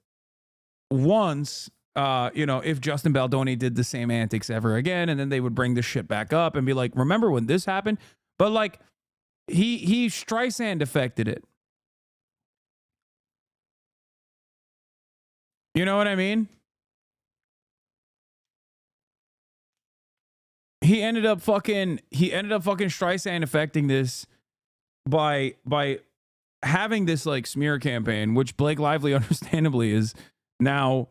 once if Justin Baldoni did the same antics ever again, and then they would bring this shit back up and be like, remember when this happened? But like, he Streisand affected it. You know what I mean? He ended up fucking Streisand affecting this by having this like smear campaign, which Blake Lively understandably is now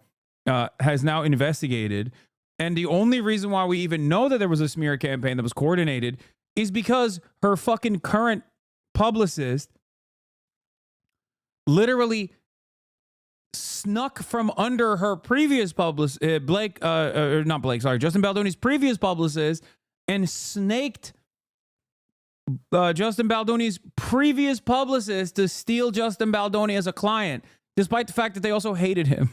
has now investigated. And the only reason why we even know that there was a smear campaign that was coordinated is because her fucking current publicist literally snuck from under her previous publicist, Justin Baldoni's previous publicist, and snaked Justin Baldoni's previous publicist to steal Justin Baldoni as a client, despite the fact that they also hated him.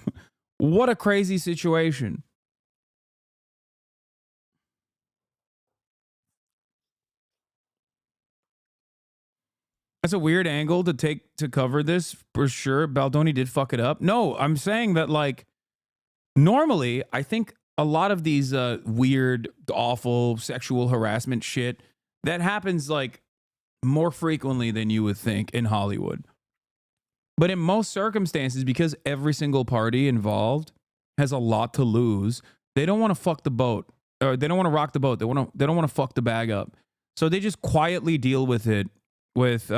What a crazy situation. That's a weird angle to take to cover this for sure. Baldoni did fuck it up. No, I'm saying that like normally I think a lot of these weird, awful sexual harassment shit that happens like more frequently than you would think in Hollywood. But in most circumstances, because every single party involved has a lot to lose, they don't want to fuck the boat, or they don't want to rock the boat. They don't want to fuck the bag up. So they just quietly deal with it with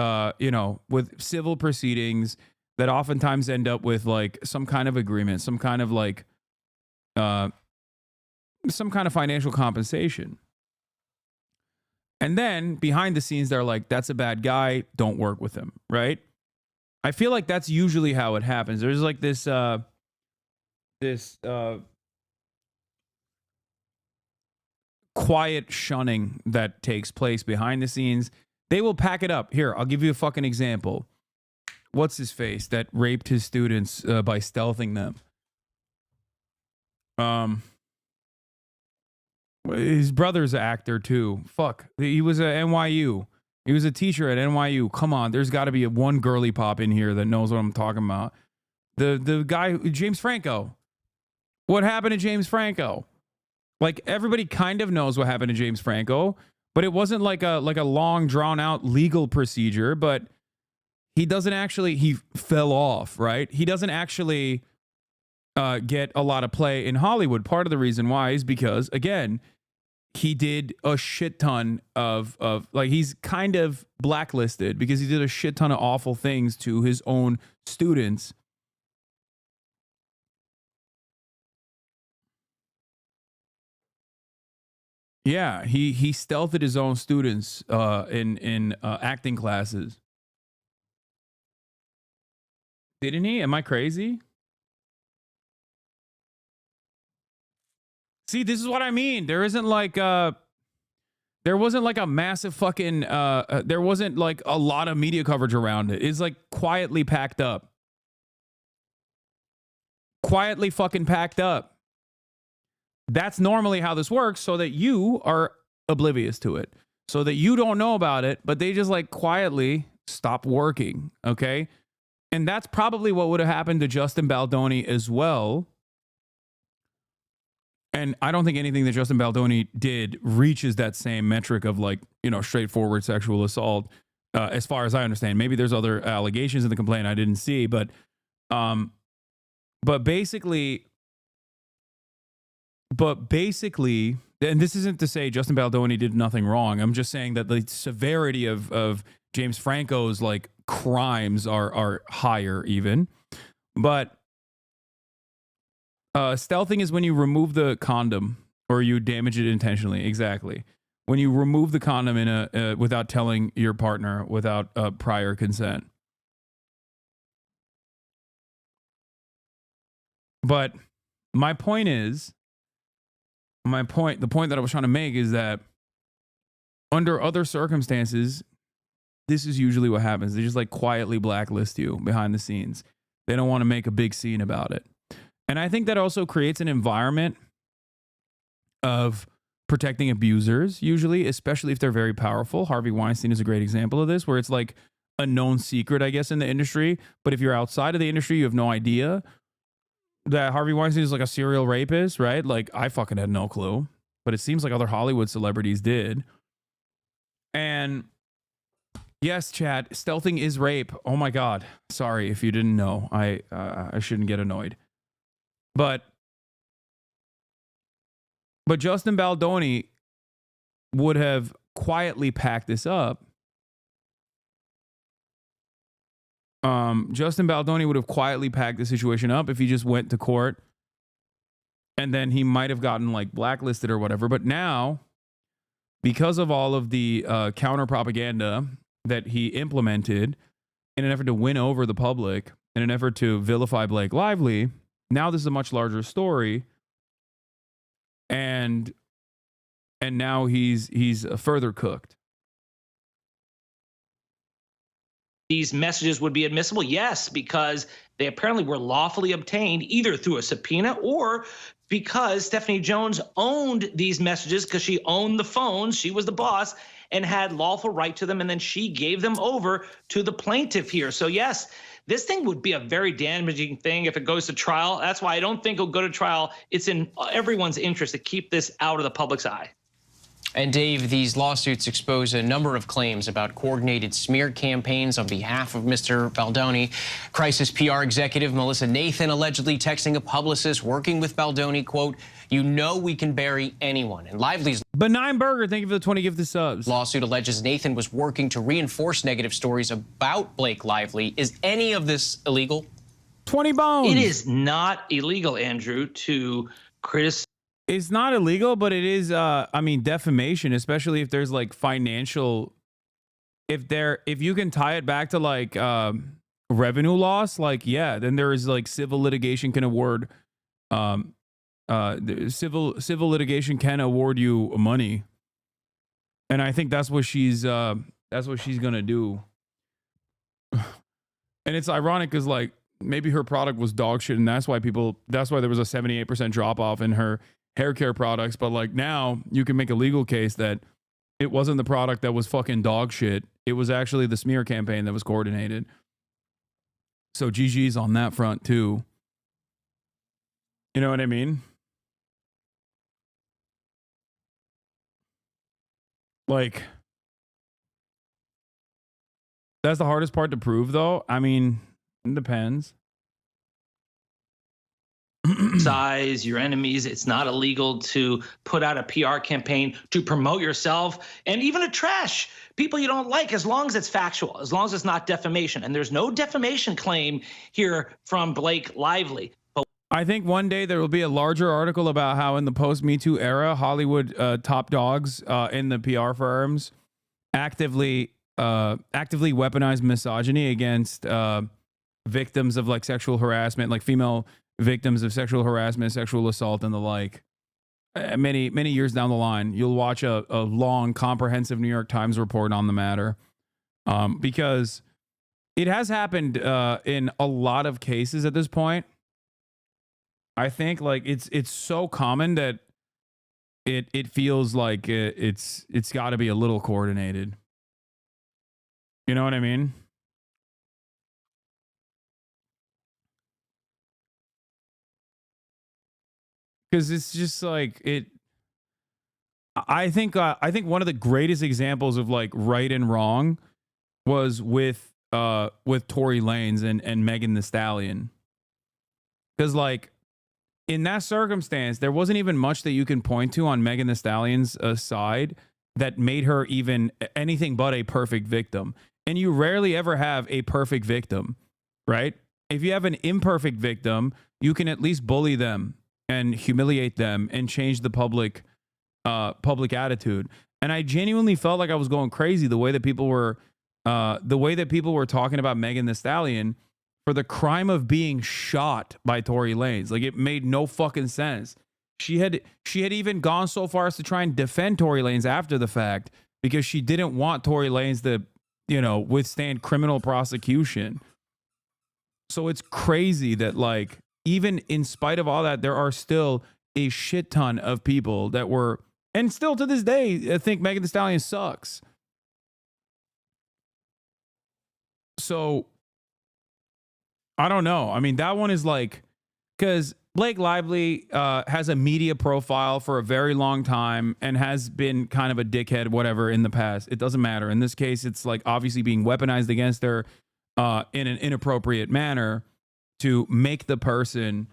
with civil proceedings that oftentimes end up with like some kind of agreement, some kind of like some kind of financial compensation. And then behind the scenes they're like, that's a bad guy, don't work with him, right? I feel like that's usually how it happens. There's like this quiet shunning that takes place behind the scenes. They will pack it up. Here, I'll give you a fucking example. What's his face that raped his students by stealthing them? His brother's an actor too. Fuck. He was at NYU. He was a teacher at NYU. Come on, there's got to be one girly pop in here that knows what I'm talking about. The guy, James Franco. What happened to James Franco? Like, everybody kind of knows what happened to James Franco, but it wasn't like a long drawn out legal procedure. But he fell off, right? He doesn't actually get a lot of play in Hollywood. Part of the reason why is because, again, he did a shit ton of like, he's kind of blacklisted because he did a shit ton of awful things to his own students. Yeah, he stealthed his own students in acting classes. Didn't he? Am I crazy? See, this is what I mean. There wasn't like a massive fucking there wasn't like a lot of media coverage around it. It's like quietly packed up. Quietly fucking packed up. That's normally how this works, so that you are oblivious to it, so that you don't know about it, but they just like quietly stop working. Okay. And that's probably what would have happened to Justin Baldoni as well. And I don't think anything that Justin Baldoni did reaches that same metric of like, you know, straightforward sexual assault, as far as I understand. Maybe there's other allegations in the complaint I didn't see, but basically, and this isn't to say Justin Baldoni did nothing wrong. I'm just saying that the severity of James Franco's like crimes are higher even. But stealthing is when you remove the condom or you damage it intentionally. Exactly. When you remove the condom in without telling your partner, without prior consent. But the point that I was trying to make is that under other circumstances, this is usually what happens. They just like quietly blacklist you behind the scenes. They don't want to make a big scene about it. And I think that also creates an environment of protecting abusers, usually, especially if they're very powerful. Harvey Weinstein is a great example of this, where it's like a known secret, I guess, in the industry. But if you're outside of the industry, you have no idea that Harvey Weinstein is like a serial rapist, right? Like, I fucking had no clue. But it seems like other Hollywood celebrities did. And yes, chat, stealthing is rape. Oh my God. Sorry if you didn't know. I shouldn't get annoyed. But Justin Baldoni would have quietly packed this up. Justin Baldoni would have quietly packed the situation up if he just went to court, and then he might have gotten like blacklisted or whatever. But now, because of all of the counter propaganda that he implemented in an effort to win over the public, in an effort to vilify Blake Lively, now this is a much larger story. And now he's further cooked. These messages would be admissible? Yes, because they apparently were lawfully obtained either through a subpoena or because Stephanie Jones owned these messages because she owned the phones. She was the boss and had lawful right to them. And then she gave them over to the plaintiff here. So, yes, this thing would be a very damaging thing if it goes to trial. That's why I don't think it'll go to trial. It's in everyone's interest to keep this out of the public's eye. And Dave, these lawsuits expose a number of claims about coordinated smear campaigns on behalf of Mr. Baldoni. Crisis PR executive Melissa Nathan allegedly texting a publicist working with Baldoni, quote, "You know we can bury anyone." And Lively's Benign Burger, thank you for the 20 gifted subs. Lawsuit alleges Nathan was working to reinforce negative stories about Blake Lively. Is any of this illegal? 20 bones. It is not illegal, Andrew, to criticize. It's not illegal, but it is, I mean, defamation, especially if there's like financial, if you can tie it back to like revenue loss, like, yeah, then there is like civil litigation can award, civil litigation can award you money. And I think that's what she's gonna do. And it's ironic because like maybe her product was dog shit, and that's why there was a 78% drop off in her hair care products. But like now you can make a legal case that it wasn't the product that was fucking dog shit. It was actually the smear campaign that was coordinated. So GG's on that front too. You know what I mean? Like, that's the hardest part to prove though. I mean, it depends. Size your enemies. It's not illegal to put out a PR campaign to promote yourself and even to trash people you don't like, as long as it's factual, as long as it's not defamation. And there's no defamation claim here from Blake Lively. But I think one day there will be a larger article about how in the post-Me Too era, Hollywood top dogs in the PR firms actively weaponize misogyny against victims of like sexual harassment, like female victims of sexual harassment, sexual assault, and the like. Many years down the line, you'll watch a long, comprehensive New York Times report on the matter, because it has happened in a lot of cases at this point. I think like it's so common that it feels like it's got to be a little coordinated. You know what I mean? Because it's just like it. I think one of the greatest examples of like right and wrong was with Tory Lanez and Megan Thee Stallion. Because like in that circumstance, there wasn't even much that you can point to on Megan Thee Stallion's side that made her even anything but a perfect victim. And you rarely ever have a perfect victim, right? If you have an imperfect victim, you can at least bully them and humiliate them and change the public attitude. And I genuinely felt like I was going crazy the way that people were talking about Megan Thee Stallion for the crime of being shot by Tory Lanez. Like, it made no fucking sense. She had even gone so far as to try and defend Tory Lanez after the fact because she didn't want Tory Lanez to, you know, withstand criminal prosecution. So it's crazy that, like, even in spite of all that, there are still a shit ton of people that were, and still to this day, I think Megan Thee Stallion sucks. So I don't know. I mean, that one is like, because Blake Lively has a media profile for a very long time and has been kind of a dickhead, whatever, in the past. It doesn't matter. In this case, it's like obviously being weaponized against her in an inappropriate manner to make the person,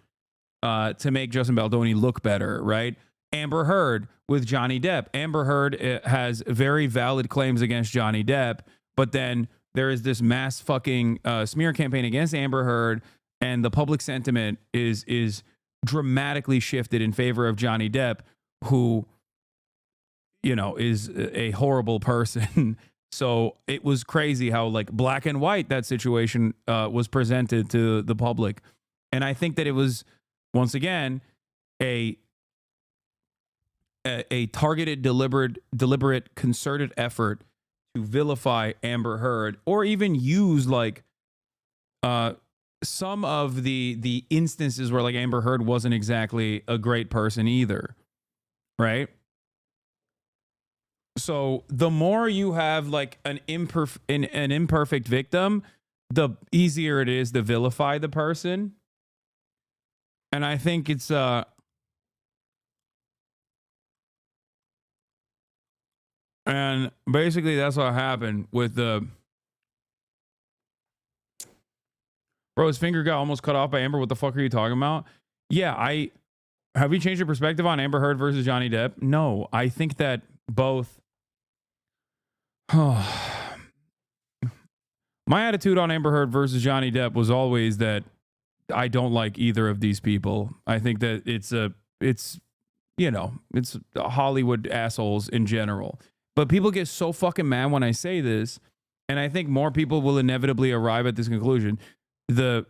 to make Justin Baldoni look better, right? Amber Heard with Johnny Depp. Amber Heard has very valid claims against Johnny Depp, but then there is this mass fucking smear campaign against Amber Heard, and the public sentiment is dramatically shifted in favor of Johnny Depp, who, you know, is a horrible person. So it was crazy how like black and white that situation was presented to the public. And I think that it was, once again, a targeted, deliberate, concerted effort to vilify Amber Heard, or even use like some of the instances where like Amber Heard wasn't exactly a great person either, right? So the more you have like an imperfect victim, the easier it is to vilify the person. And I think it's and basically that's what happened with the bro. His finger got almost cut off by Amber. What the fuck are you talking about? Yeah, have you changed your perspective on Amber Heard versus Johnny Depp? No, I think that both. My attitude on Amber Heard versus Johnny Depp was always that I don't like either of these people. I think that it's Hollywood assholes in general. But people get so fucking mad when I say this, and I think more people will inevitably arrive at this conclusion. The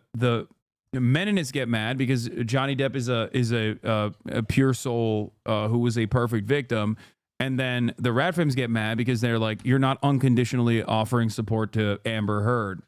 Meninists get mad because Johnny Depp is a pure soul who was a perfect victim, and then the Radfems get mad because they're like, you're not unconditionally offering support to Amber Heard.